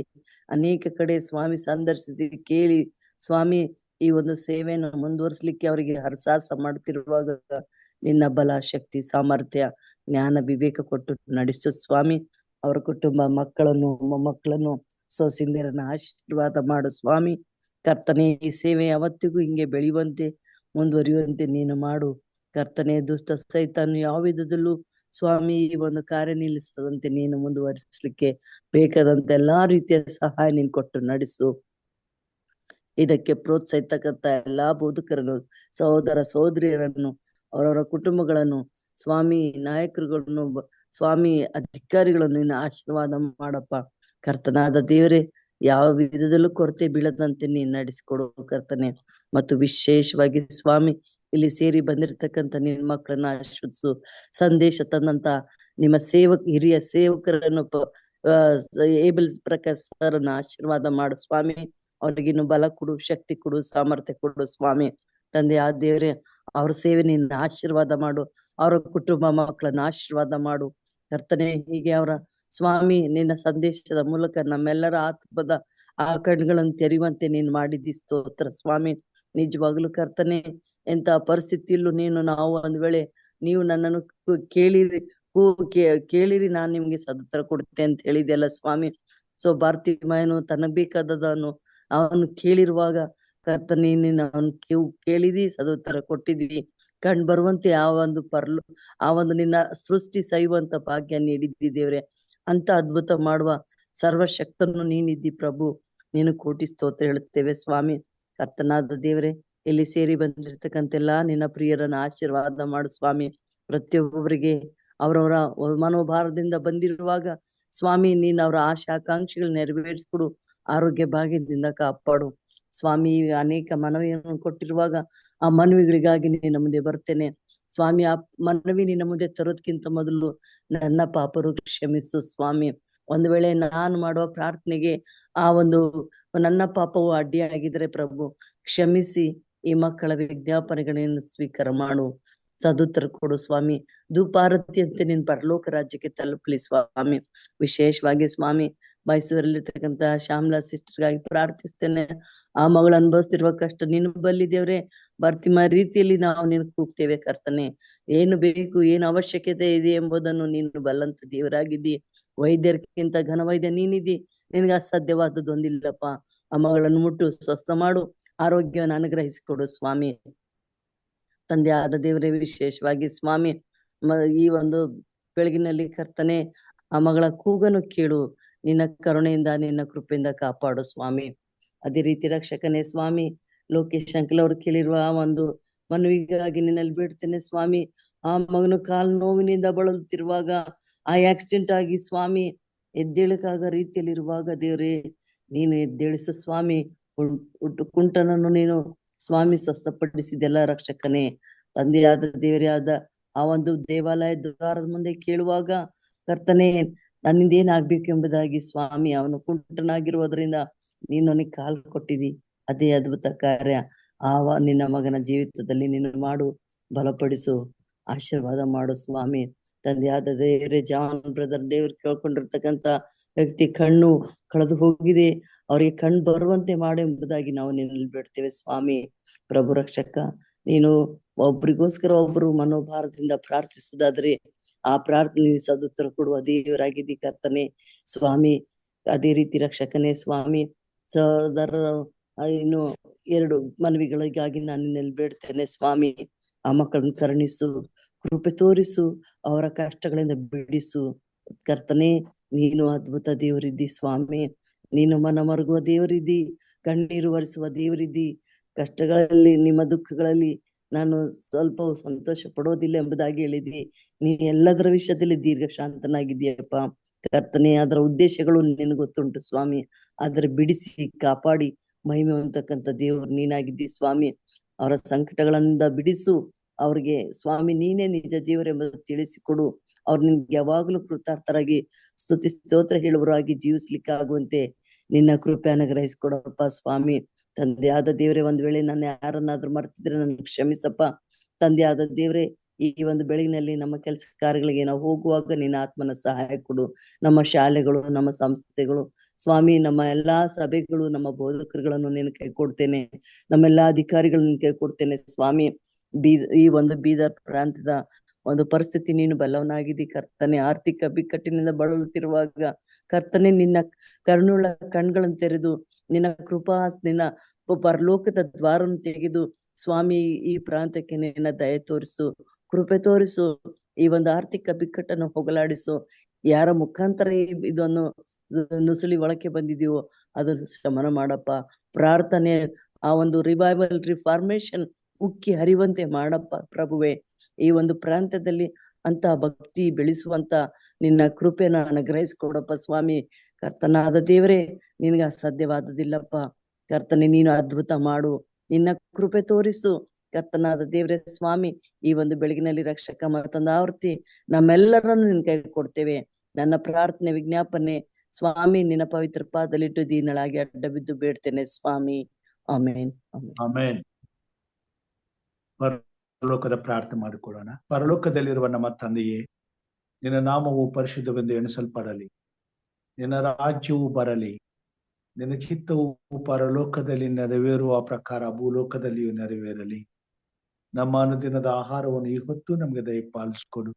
ಅನೇಕ ಕಡೆ ಸ್ವಾಮಿ ಸಂದರ್ಶಿಸಿ ಕೇಳಿ ಸ್ವಾಮಿ, ಈ ಒಂದು ಸೇವೆಯನ್ನು ಮುಂದುವರಿಸಲಿಕ್ಕೆ ಅವರಿಗೆ ಹರಸಾಹಸ ಮಾಡ್ತಿರುವಾಗ ನಿನ್ನ ಬಲ, ಶಕ್ತಿ, ಸಾಮರ್ಥ್ಯ, ಜ್ಞಾನ, ವಿವೇಕ ಕೊಟ್ಟು ನಡೆಸು ಸ್ವಾಮಿ. ಅವರ ಕುಟುಂಬ, ಮಕ್ಕಳನ್ನು, ಮೊಮ್ಮಕ್ಕಳನ್ನು, ಸೊಸೆಂದಿರನ್ನ ಆಶೀರ್ವಾದ ಮಾಡು ಸ್ವಾಮಿ. ಕರ್ತನೆ, ಈ ಸೇವೆ ಯಾವತ್ತಿಗೂ ಹಿಂಗೆ ಬೆಳೆಯುವಂತೆ, ಮುಂದುವರಿಯುವಂತೆ ನೀನು ಮಾಡು ಕರ್ತನೆ. ದುಷ್ಟ ಸೈತಾನು ಯಾವ ವಿಧದಲ್ಲೂ ಸ್ವಾಮಿ ಈ ಒಂದು ಕಾರ್ಯ ನಿಲ್ಲಿಸದಂತೆ ನೀನು ಮುಂದುವರಿಸಲಿಕ್ಕೆ ಬೇಕಾದಂತ ಎಲ್ಲಾ ರೀತಿಯ ಸಹಾಯ ನೀನು ಕೊಟ್ಟು ನಡೆಸು. ಇದಕ್ಕೆ ಪ್ರೋತ್ಸಾಹಿತಕ್ಕಂತ ಎಲ್ಲಾ ಬೋಧಕರನ್ನು, ಸಹೋದರ ಸಹೋದರಿಯರನ್ನು, ಅವರವರ ಕುಟುಂಬಗಳನ್ನು ಸ್ವಾಮಿ, ನಾಯಕರುಗಳನ್ನು ಸ್ವಾಮಿ, ಅಧಿಕಾರಿಗಳನ್ನು ನಿನ್ನ ಆಶೀರ್ವಾದ ಮಾಡಪ್ಪ ಕರ್ತನಾದ ದೇವರೇ. ಯಾವ ವಿಧದಲ್ಲೂ ಕೊರತೆ ಬೀಳದಂತೆ ನೀನು ನಡೆಸಿಕೊಡು ಕರ್ತನೆ. ಮತ್ತು ವಿಶೇಷವಾಗಿ ಸ್ವಾಮಿ, ಇಲ್ಲಿ ಸೇರಿ ಬಂದಿರತಕ್ಕಂತ ನಿನ್ನ ಮಕ್ಕಳನ್ನ ಆಶೀರ್ವದಿಸು. ಸಂದೇಶ ತಂದಂತ ನಿಮ್ಮ ಹಿರಿಯ ಸೇವಕರನ್ನು ಏಬಲ್ ಪ್ರಕಾಶ್ ಸರ್ನ ಆಶೀರ್ವಾದ ಮಾಡು ಸ್ವಾಮಿ. ಅವ್ರಿಗಿನ್ನು ಬಲ ಕೊಡು, ಶಕ್ತಿ ಕೊಡು, ಸಾಮರ್ಥ್ಯ ಕೊಡು ಸ್ವಾಮಿ. ತಂದೆ ಆ ದೇವರೇ, ಅವ್ರ ಸೇವೆ ನಿನ್ನ ಆಶೀರ್ವಾದ ಮಾಡು. ಅವರ ಕುಟುಂಬ, ಮಕ್ಕಳನ್ನ ಆಶೀರ್ವಾದ ಮಾಡು ಕರ್ತನೆ. ಹೀಗೆ ಅವರ ಸ್ವಾಮಿ ನಿನ್ನ ಸಂದೇಶದ ಮೂಲಕ ನಮ್ಮೆಲ್ಲರ ಆತ್ಮದ ಆ ಕಣ್ಗಳನ್ನು ತೆರೆಯುವಂತೆ ನೀನು ಮಾಡಿದ್ದಿ ಸ್ತೋತ್ರ ಸ್ವಾಮಿ. ನಿಜವಾಗ್ಲು ಕರ್ತನೆ, ಎಂತ ಪರಿಸ್ಥಿತಿಯಲ್ಲೂ ನಾವು ಒಂದ್ ವೇಳೆ ನೀವು ನನ್ನನ್ನು ಕೇಳಿರಿ ನಾನು ನಿಮ್ಗೆ ಸದುತ್ತರ ಕೊಡುತ್ತೆ ಅಂತ ಹೇಳಿದೆಯಲ್ಲ ಸ್ವಾಮಿ. ಸೊ ಬಾರ್ತಿಮಾಯನು ತನಗ್ ಬೇಕಾದದನ್ನು ಅವನು ಕೇಳಿರುವಾಗ ಕರ್ತನೆ, ನೀನು ಅವನು ಕೇಳಿದಿ, ಸದುತ್ತರ ಕೊಟ್ಟಿದ್ದೀವಿ. ಕಂಡು ಬರುವಂತೆ ಆ ಒಂದು ನಿನ್ನ ಸೃಷ್ಟಿ ಸೈಯುವಂತ ಭಾಗ್ಯ ನೀಡಿದ್ದಿ ದೇವ್ರೆ. ಅಂತ ಅದ್ಭುತ ಮಾಡುವ ಸರ್ವಶಕ್ತನು ನೀನಿದ್ದಿ ಪ್ರಭು. ನೀನು ಕೋಟಿ ಸ್ತೋತ್ರ ಹೇಳುತ್ತೇವೆ ಸ್ವಾಮಿ. ಕರ್ತನಾದ ದೇವ್ರೆ, ಇಲ್ಲಿ ಸೇರಿ ಬಂದಿರ್ತಕ್ಕಂತೆಲ್ಲ ನಿನ್ನ ಪ್ರಿಯರನ್ನ ಆಶೀರ್ವಾದ ಮಾಡು ಸ್ವಾಮಿ. ಪ್ರತಿಯೊಬ್ಬರಿಗೆ ಅವರವರ ಮನೋಭಾರದಿಂದ ಬಂದಿರುವಾಗ ಸ್ವಾಮಿ, ನೀನ್ ಅವರ ಆಶಾ ಆಕಾಂಕ್ಷೆಗಳು ನೆರವೇರಿಸ್ಕೊಡು. ಆರೋಗ್ಯ ಭಾಗ್ಯದಿಂದ ಕಾಪಾಡು ಸ್ವಾಮಿ. ಅನೇಕ ಮನವಿಯನ್ನು ಕೊಟ್ಟಿರುವಾಗ ಆ ಮನವಿಗಳಿಗಾಗಿ ನಿನ್ನ ಮುಂದೆ ಬರ್ತೇನೆ ಸ್ವಾಮಿ. ಆ ಮನವಿ ನಿನ್ನ ಮುಂದೆ ತರೋದ್ಕಿಂತ ಮೊದಲು ನನ್ನ ಪಾಪರು ಕ್ಷಮಿಸು ಸ್ವಾಮಿ. ಒಂದ್ ವೇಳೆ ನಾನು ಮಾಡುವ ಪ್ರಾರ್ಥನೆಗೆ ಆ ಒಂದು ನನ್ನ ಪಾಪವು ಅಡ್ಡಿಯಾಗಿದ್ರೆ ಪ್ರಭು ಕ್ಷಮಿಸಿ. ಈ ಮಕ್ಕಳ ವಿಜ್ಞಾಪನೆಗಳನ್ನು ಸ್ವೀಕಾರ ಮಾಡು, ಸದುತ್ತರ ಕೊಡು ಸ್ವಾಮಿ. ಧೂಪಾರತಿಯಂತೆ ನಿನ್ ಪರಲೋಕ ರಾಜ್ಯಕ್ಕೆ ತಲುಪಲಿ ಸ್ವಾಮಿ. ವಿಶೇಷವಾಗಿ ಸ್ವಾಮಿ ಮೈಸೂರಲ್ಲಿರ್ತಕ್ಕಂಥ ಶ್ಯಾಮ್ಲಾ ಸಿಸ್ಟರ್ಗಾಗಿ ಪ್ರಾರ್ಥಿಸ್ತೇನೆ. ಆ ಮಗಳು ಅನುಭವಿಸ್ತಿರುವ ಕಷ್ಟ ನೀನು ಬಲ್ಲಿ ದೇವ್ರೆ. ಬರ್ತಿಮ ರೀತಿಯಲ್ಲಿ ನಾವು ನೀನು ಕೂಗ್ತೇವೆ ಕರ್ತನೆ. ಏನು ಬೇಕು, ಏನು ಅವಶ್ಯಕತೆ ಇದೆ ಎಂಬುದನ್ನು ನೀನು ಬಲ್ಲಂತ ದೇವರಾಗಿದ್ದಿ. ವೈದ್ಯರ್ಗಿಂತ ಘನ ವೈದ್ಯ ನೀನಿದ್ದಿ. ನಿನಗೆ ಅಸಾಧ್ಯವಾದದ್ದು ಒಂದಿಲ್ಲಪ್ಪ. ಆ ಮಗಳನ್ನು ಮುಟ್ಟು ಸ್ವಸ್ಥ ಮಾಡು, ಆರೋಗ್ಯವನ್ನು ಅನುಗ್ರಹಿಸಿಕೊಡು ಸ್ವಾಮಿ. ತಂದೆ ಆದ ದೇವರೇ, ವಿಶೇಷವಾಗಿ ಸ್ವಾಮಿ ಈ ಒಂದು ಬೆಳಗಿನಲ್ಲಿ ಕರ್ತನೆ ಆ ಮಗಳ ಕೂಗನ್ನು ಕೇಳು. ನಿನ್ನ ಕರುಣೆಯಿಂದ ನಿನ್ನ ಕೃಪೆಯಿಂದ ಕಾಪಾಡು ಸ್ವಾಮಿ. ಅದೇ ರೀತಿ ರಕ್ಷಕನೇ ಸ್ವಾಮಿ, ಲೋಕೇಶ್ ಅಂಕಲ್ ಅವರು ಕೇಳಿರುವ ಆ ಒಂದು ಮನವಿಗಾಗಿ ನಿನ್ನಲ್ಲಿ ಬಿಡ್ತೇನೆ ಸ್ವಾಮಿ. ಆ ಮಗನು ಕಾಲು ನೋವಿನಿಂದ ಬಳಲುತ್ತಿರುವಾಗ, ಆ ಆಕ್ಸಿಡೆಂಟ್ ಆಗಿ ಸ್ವಾಮಿ ಎದ್ದೇಳಕ್ಕಾಗ ರೀತಿಯಲ್ಲಿರುವಾಗ ದೇವ್ರೇ ನೀನು ಎದ್ದೇಳಿಸು ಸ್ವಾಮಿ. ಕುಂಟನನ್ನು ನೀನು ಸ್ವಾಮಿ ಸ್ವಸ್ಥಪಡಿಸಿದೆಲ್ಲ ರಕ್ಷಕನೇ. ತಂದೆಯಾದ ದೇವರೇ ಆದ ಆ ಒಂದು ದೇವಾಲಯ ದ್ವಾರದ ಮುಂದೆ ಕೇಳುವಾಗ ಕರ್ತನೆ ನನ್ನಿಂದ ಏನಾಗ್ಬೇಕು ಎಂಬುದಾಗಿ ಸ್ವಾಮಿ ಅವನು ಕುಂಟನಾಗಿರುವುದರಿಂದ ನೀನು ಅವನಿಗೆ ಕಾಲು ಕೊಟ್ಟಿದಿ. ಅದೇ ಅದ್ಭುತ ಕಾರ್ಯ ನಿನ್ನ ಮಗನ ಜೀವಿತದಲ್ಲಿ ನೀನು ಮಾಡು, ಬಲಪಡಿಸು, ಆಶೀರ್ವಾದ ಮಾಡು ಸ್ವಾಮಿ. ತಂದೆಯಾದ ದೇವರೇ, ಜಾನ್ ಬ್ರದರ್ ದೇವ್ರು ಕೇಳ್ಕೊಂಡಿರ್ತಕ್ಕಂಥ ವ್ಯಕ್ತಿ ಕಣ್ಣು ಕಳೆದು ಹೋಗಿದೆ, ಅವರಿಗೆ ಕಣ್ಣು ಬರುವಂತೆ ಮಾಡು ಎಂಬುದಾಗಿ ನಾವು ನಿನ್ನಲ್ಲಿ ಬಿಡ್ತೇವೆ ಸ್ವಾಮಿ. ಪ್ರಭು ರಕ್ಷಕ, ನೀನು ಒಬ್ರಿಗೋಸ್ಕರ ಒಬ್ರು ಮನೋಭಾರದಿಂದ ಪ್ರಾರ್ಥಿಸುದಾದ್ರೆ ಆ ಪ್ರಾರ್ಥನೆ ಸದುತ್ತರ ಕೊಡುವ ದೇವರಾಗಿದ್ದಿ ಕರ್ತನೆ ಸ್ವಾಮಿ. ಅದೇ ರೀತಿ ರಕ್ಷಕನೇ ಸ್ವಾಮಿ, ಸಹೋದರರ ಇನ್ನು 2 ಮನವಿಗಳಿಗಾಗಿ ನಾನು ನಿನ್ನಲ್ಲಿ ಬೇಡ್ತೇನೆ ಸ್ವಾಮಿ. ಆ ಮಕ್ಕಳನ್ನು ಕರುಣಿಸು, ಕೃಪೆ ತೋರಿಸು, ಅವರ ಕಷ್ಟಗಳಿಂದ ಬಿಡಿಸು ಕರ್ತನೆ. ನೀನು ಅದ್ಭುತ ದೇವರಿದ್ದಿ ಸ್ವಾಮಿ. ನೀನು ಮನ ಮರುಗುವ ದೇವರಿದ್ದಿ, ಕಣ್ಣೀರು ಒರೆಸುವ ದೇವರಿದ್ದಿ. ಕಷ್ಟಗಳಲ್ಲಿ, ನಿಮ್ಮ ದುಃಖಗಳಲ್ಲಿ ನಾನು ಸ್ವಲ್ಪವೂ ಸಂತೋಷ ಪಡೋದಿಲ್ಲ ಎಂಬುದಾಗಿ ಹೇಳಿದ್ದಿ. ನೀ ಎಲ್ಲದರ ವಿಷಯದಲ್ಲಿ ದೀರ್ಘ ಶಾಂತನಾಗಿದ್ದೀಯಪ್ಪ ಕರ್ತನೆ. ಅದರ ಉದ್ದೇಶಗಳು ನಿನಗೆ ಗೊತ್ತುಂಟು ಸ್ವಾಮಿ. ಆದರೆ ಬಿಡಿಸಿ ಕಾಪಾಡಿ ಮಹಿಮೆ ಹೊಂದತಕ್ಕಂಥ ದೇವರು ನೀನಾಗಿದ್ದಿ ಸ್ವಾಮಿ. ಅವರ ಸಂಕಟಗಳಿಂದ ಬಿಡಿಸು ಅವ್ರಿಗೆ ಸ್ವಾಮಿ. ನೀನೇ ನಿಜ ದೇವರೆಂಬುದು ತಿಳಿಸಿಕೊಡು. ಅವ್ರು ನಿನ್ಗೆ ಯಾವಾಗಲೂ ಕೃತಾರ್ಥರಾಗಿ ಸ್ತುತಿ ಸ್ತೋತ್ರ ಹೇಳುವರಾಗಿ ಜೀವಿಸ್ಲಿಕ್ಕೆ ಆಗುವಂತೆ ನಿನ್ನ ಕೃಪೆ ಅನುಗ್ರಹಿಸಿಕೊಡಪ್ಪ ಸ್ವಾಮಿ. ತಂದೆ ಆದ ದೇವರೇ, ಒಂದ್ ವೇಳೆ ನಾನು ಯಾರನ್ನಾದ್ರೂ ಮರ್ತಿದ್ರೆ ನನ್ಗೆ ಕ್ಷಮಿಸಪ್ಪ. ತಂದೆ ಆದ ದೇವರೇ, ಈ ಒಂದು ಬೆಳಗಿನಲ್ಲಿ ನಮ್ಮ ಕೆಲಸ ಕಾರ್ಯಗಳಿಗೆ ನಾವು ಹೋಗುವಾಗ ನಿನ್ನ ಆತ್ಮನ ಸಹಾಯ ಕೊಡು. ನಮ್ಮ ಶಾಲೆಗಳು, ನಮ್ಮ ಸಂಸ್ಥೆಗಳು ಸ್ವಾಮಿ, ನಮ್ಮ ಎಲ್ಲಾ ಸಭೆಗಳು, ನಮ್ಮ ಬೋಧಕರುಗಳನ್ನು ನಿನ್ನ ಕೈ ಕೊಡ್ತೇನೆ. ನಮ್ಮೆಲ್ಲಾ ಅಧಿಕಾರಿಗಳನ್ನು ಕೈ ಕೊಡ್ತೇನೆ ಸ್ವಾಮಿ. ಈ ಒಂದು ಬೀದರ್ ಪ್ರಾಂತದ ಒಂದು ಪರಿಸ್ಥಿತಿ ನೀನು ಬಲ್ಲವನಾಗಿದ್ದಿ ಕರ್ತನೆ. ಆರ್ಥಿಕ ಬಿಕ್ಕಟ್ಟಿನಿಂದ ಬಳಲುತ್ತಿರುವಾಗ ಕರ್ತನೆ ನಿನ್ನ ಕರುಣುಳ್ಳ ಕಣ್ಗಳನ್ನು ತೆರೆದು ನಿನ್ನ ಕೃಪಾ, ನಿನ್ನ ಪರಲೋಕದ ದ್ವಾರವನ್ನು ತೆಗೆದು ಸ್ವಾಮಿ ಈ ಪ್ರಾಂತಕ್ಕೆ ನಿನ್ನ ದಯೆ ತೋರಿಸು, ಕೃಪೆ ತೋರಿಸು. ಈ ಒಂದು ಆರ್ಥಿಕ ಬಿಕ್ಕಟ್ಟನ್ನು ಹೋಗಲಾಡಿಸು. ಯಾರ ಮುಖಾಂತರ ಇದನ್ನು ನುಸುಳಿ ಒಳಕ್ಕೆ ಬಂದಿದೆಯೋ ಅದನ್ನು ಶಮನ ಮಾಡಪ್ಪ. ಪ್ರಾರ್ಥನೆ ಆ ಒಂದು ರಿವೈವಲ್, ರಿಫಾರ್ಮೇಶನ್ ಉಕ್ಕಿ ಹರಿವಂತೆ ಮಾಡಪ್ಪ ಪ್ರಭುವೆ. ಈ ಒಂದು ಪ್ರಾಂತ್ಯದಲ್ಲಿ ಅಂತ ಭಕ್ತಿ ಬೆಳೆಸುವಂತ ನಿನ್ನ ಕೃಪೆನ ಅನುಗ್ರಹಿಸಿಕೊಡಪ್ಪ ಸ್ವಾಮಿ. ಕರ್ತನಾದ ದೇವರೇ, ನಿನಗೆ ಅಸಾಧ್ಯವಾದದಿಲ್ಲಪ್ಪ ಕರ್ತನೆ. ನೀನು ಅದ್ಭುತ ಮಾಡು, ನಿನ್ನ ಕೃಪೆ ತೋರಿಸು ಕರ್ತನಾದ ದೇವರೇ ಸ್ವಾಮಿ. ಈ ಒಂದು ಬೆಳಗಿನಲ್ಲಿ ರಕ್ಷಕ ಮತ್ತೊಂದು ಆವೃತ್ತಿ ನಮ್ಮೆಲ್ಲರನ್ನು ನಿನ್ನ ಕೈ ಕೊಡ್ತೇವೆ. ನನ್ನ ಪ್ರಾರ್ಥನೆ ವಿಜ್ಞಾಪನೆ ಸ್ವಾಮಿ ನಿನ್ನ ಪವಿತ್ರ ಪಾದದಲ್ಲಿಟ್ಟು ದೀನಳಾಗಿ ಅಡ್ಡ ಬಿದ್ದು ಬೇಡ್ತೇನೆ ಸ್ವಾಮಿ. ಆಮೇನ್, ಆಮೇನ್. ಪರಲೋಕದ ಪ್ರಾರ್ಥನೆ ಮಾಡಿಕೊಳ್ಳೋಣ. ಪರಲೋಕದಲ್ಲಿರುವ ನಮ್ಮ ತಂದೆಯೇ, ನಿನ್ನ ನಾಮವು ಪರಿಶುದ್ಧವೆಂದು ಎಣಿಸಲ್ಪಡಲಿ. ನಿನ್ನ ರಾಜ್ಯವು ಬರಲಿ. ನಿನ್ನ ಚಿತ್ತವು ಪರಲೋಕದಲ್ಲಿ ನೆರವೇರುವ ಪ್ರಕಾರ ಭೂಲೋಕದಲ್ಲಿಯೂ ನೆರವೇರಲಿ. ನಮ್ಮ ಅನುದಿನದ ಆಹಾರವನ್ನು ಈ ಹೊತ್ತು ನಮಗೆ ದಯಪಾಲಿಸಿಕೊಡು.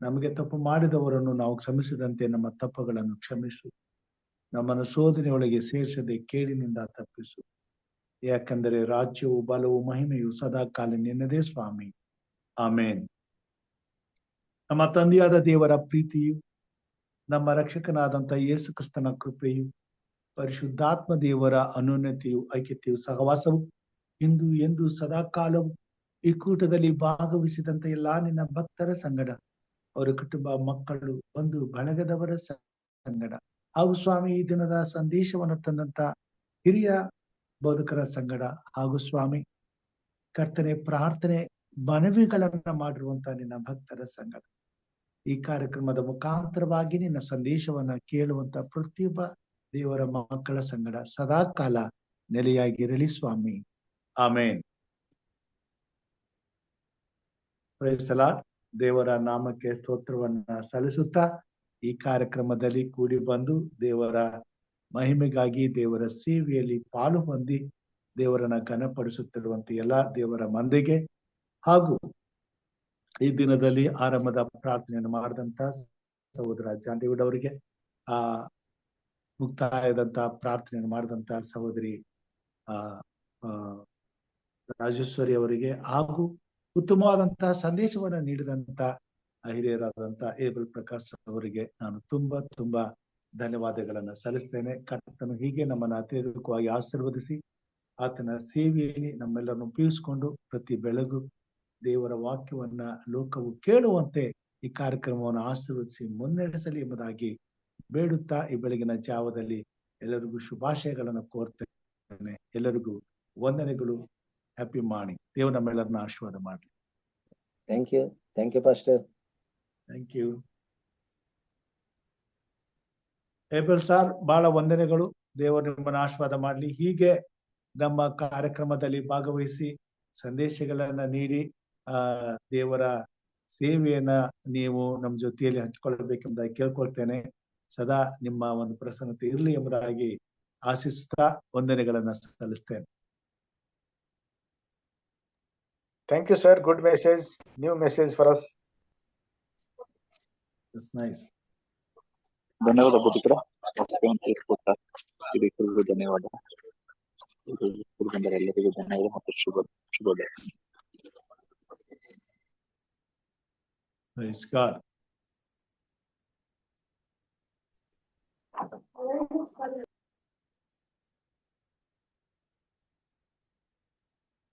ನಮಗೆ ತಪ್ಪು ಮಾಡಿದವರನ್ನು ನಾವು ಕ್ಷಮಿಸಿದಂತೆ ನಮ್ಮ ತಪ್ಪುಗಳನ್ನು ಕ್ಷಮಿಸು. ನಮ್ಮನ್ನು ಶೋಧನೆಯೊಳಗೆ ಸೇರಿಸದೆ ಕೇಡಿನಿಂದ ತಪ್ಪಿಸು. ಯಾಕೆಂದರೆ ರಾಜ್ಯವು, ಬಲವು, ಮಹಿಮೆಯು ಸದಾ ಕಾಲ ನಿನ್ನದೇ ಸ್ವಾಮಿ. ಆಮೇನ್. ನಮ್ಮ ತಂದೆಯಾದ ದೇವರ ಪ್ರೀತಿಯು, ನಮ್ಮ ರಕ್ಷಕನಾದಂತ ಯೇಸು ಕ್ರಿಸ್ತನ ಕೃಪೆಯು, ಪರಿಶುದ್ಧಾತ್ಮ ದೇವರ ಅನುನ್ನತಿಯು, ಐಕ್ಯತೆಯು, ಸಹವಾಸವು ಇಂದು ಎಂದು ಸದಾ ಕಾಲವು ಈ ಕೂಟದಲ್ಲಿ ಭಾಗವಹಿಸಿದಂತ ಎಲ್ಲಾ ನಿನ್ನ ಭಕ್ತರ ಸಂಗಡ, ಅವರ ಕುಟುಂಬ, ಮಕ್ಕಳು, ಬಂಧು ಬಳಗದವರ ಸಂಗಡ ಹಾಗೂ ಸ್ವಾಮಿ ಈ ದಿನದ ಸಂದೇಶವನ್ನು ತಂದಂತ ಹಿರಿಯ ಬೋಧಕರ ಸಂಗಡ ಹಾಗೂ ಸ್ವಾಮಿ ಕರ್ತನೆ ಪ್ರಾರ್ಥನೆ ಮನವಿಗಳನ್ನ ಮಾಡಿರುವಂತ ನಿನ್ನ ಭಕ್ತರ ಸಂಗಡ, ಈ ಕಾರ್ಯಕ್ರಮದ ಮುಖಾಂತರವಾಗಿ ನಿನ್ನ ಸಂದೇಶವನ್ನ ಕೇಳುವಂತ ಪ್ರತಿಯೊಬ್ಬ ದೇವರ ಮಕ್ಕಳ ಸಂಗಡ ಸದಾ ಕಾಲ ನೆಲೆಯಾಗಿರಲಿ ಸ್ವಾಮಿ. ಆಮೇನ್. Praise the Lord. ದೇವರ ನಾಮಕ್ಕೆ ಸ್ತೋತ್ರವನ್ನ ಸಲ್ಲಿಸುತ್ತಾ ಈ ಕಾರ್ಯಕ್ರಮದಲ್ಲಿ ಕೂಡಿ ಬಂದು ದೇವರ ಮಹಿಮೆಗಾಗಿ ದೇವರ ಸೇವೆಯಲ್ಲಿ ಪಾಲು ಹೊಂದಿ ದೇವರನ್ನ ಘನಪಡಿಸುತ್ತಿರುವಂತ ಎಲ್ಲಾ ದೇವರ ಮಂದಿಗೆ ಹಾಗೂ ಈ ದಿನದಲ್ಲಿ ಆರಂಭದ ಪ್ರಾರ್ಥನೆಯನ್ನು ಮಾಡಿದಂತ ಸಹೋದರ ಜಾನ್ ಡೇವಿಡ್ ಅವರಿಗೆ, ಮುಕ್ತಾಯದಂತ ಪ್ರಾರ್ಥನೆಯನ್ನು ಮಾಡಿದಂತ ಸಹೋದರಿ ರಾಜೇಶ್ವರಿ ಅವರಿಗೆ ಹಾಗೂ ಉತ್ತಮವಾದಂತಹ ಸಂದೇಶವನ್ನ ನೀಡಿದಂತ ಹಿರಿಯರಾದಂತ ಏಬಲ್ ಪ್ರಕಾಶ್ ಅವರಿಗೆ ನಾನು ತುಂಬಾ ಧನ್ಯವಾದಗಳನ್ನ ಸಲ್ಲಿಸ್ತೇನೆ. ಕರ್ತನು ಹೀಗೆ ನಮ್ಮನ್ನು ಅತ್ಯಧಿಕವಾಗಿ ಆಶೀರ್ವದಿಸಿ ಆತನ ಸೇವೆಯಲ್ಲಿ ನಮ್ಮೆಲ್ಲರನ್ನು ಉಪಯೋಗಿಸಿಕೊಂಡು ಪ್ರತಿ ಬೆಳಗು ದೇವರ ವಾಕ್ಯವನ್ನ ಲೋಕವು ಕೇಳುವಂತೆ ಈ ಕಾರ್ಯಕ್ರಮವನ್ನು ಆಶೀರ್ವದಿಸಿ ಮುನ್ನಡೆಸಲಿ ಎಂಬುದಾಗಿ ಬೇಡುತ್ತಾ ಈ ಬೆಳಗಿನ ಜಾವದಲ್ಲಿ ಎಲ್ಲರಿಗೂ ಶುಭಾಶಯಗಳನ್ನು ಕೋರ್ತೇನೆ. ಎಲ್ಲರಿಗೂ ವಂದನೆಗಳು. Happy morning. ದೇವರು ನಮ್ಮೆಲ್ಲರನ್ನ ಆಶೀರ್ವಾದ ಮಾಡಲಿ. Thank you pastor. Thank you Abel sir, ಬಹಳ ವಂದನೆಗಳು. ದೇವರು ನಿಮ್ಮನ್ನು ಆಶೀರ್ವಾದ ಮಾಡಲಿ. ಹೀಗೆ ನಮ್ಮ ಕಾರ್ಯಕ್ರಮದಲ್ಲಿ ಭಾಗವಹಿಸಿ ಸಂದೇಶಗಳನ್ನ ನೀಡಿ ದೇವರ ಸೇವೆಯನ್ನ ನೀವು ನಮ್ಮ ಜೊತೆಯಲ್ಲಿ ಹಂಚಿಕೊಳ್ಳಬೇಕೆಂಬುದಾಗಿ ಕೇಳ್ಕೊಳ್ತೇನೆ. ಸದಾ ನಿಮ್ಮ ಒಂದು ಪ್ರಸನ್ನತೆ ಇರಲಿ ಎಂಬುದಾಗಿ ಆಶಿಸ್ತಾ ವಂದನೆಗಳನ್ನ ಸಲ್ಲಿಸ್ತೇನೆ. Thank you, sir. Good message. New message for us. That's nice. ಧನ್ಯವಾದ ಬೋಧಕರ. ಧನ್ಯವಾದ. ಎಲ್ಲರಿಗೂ ಧನ್ಯವಾದ ಮತ್ತು ಶುಭೋದಯ. Praise God.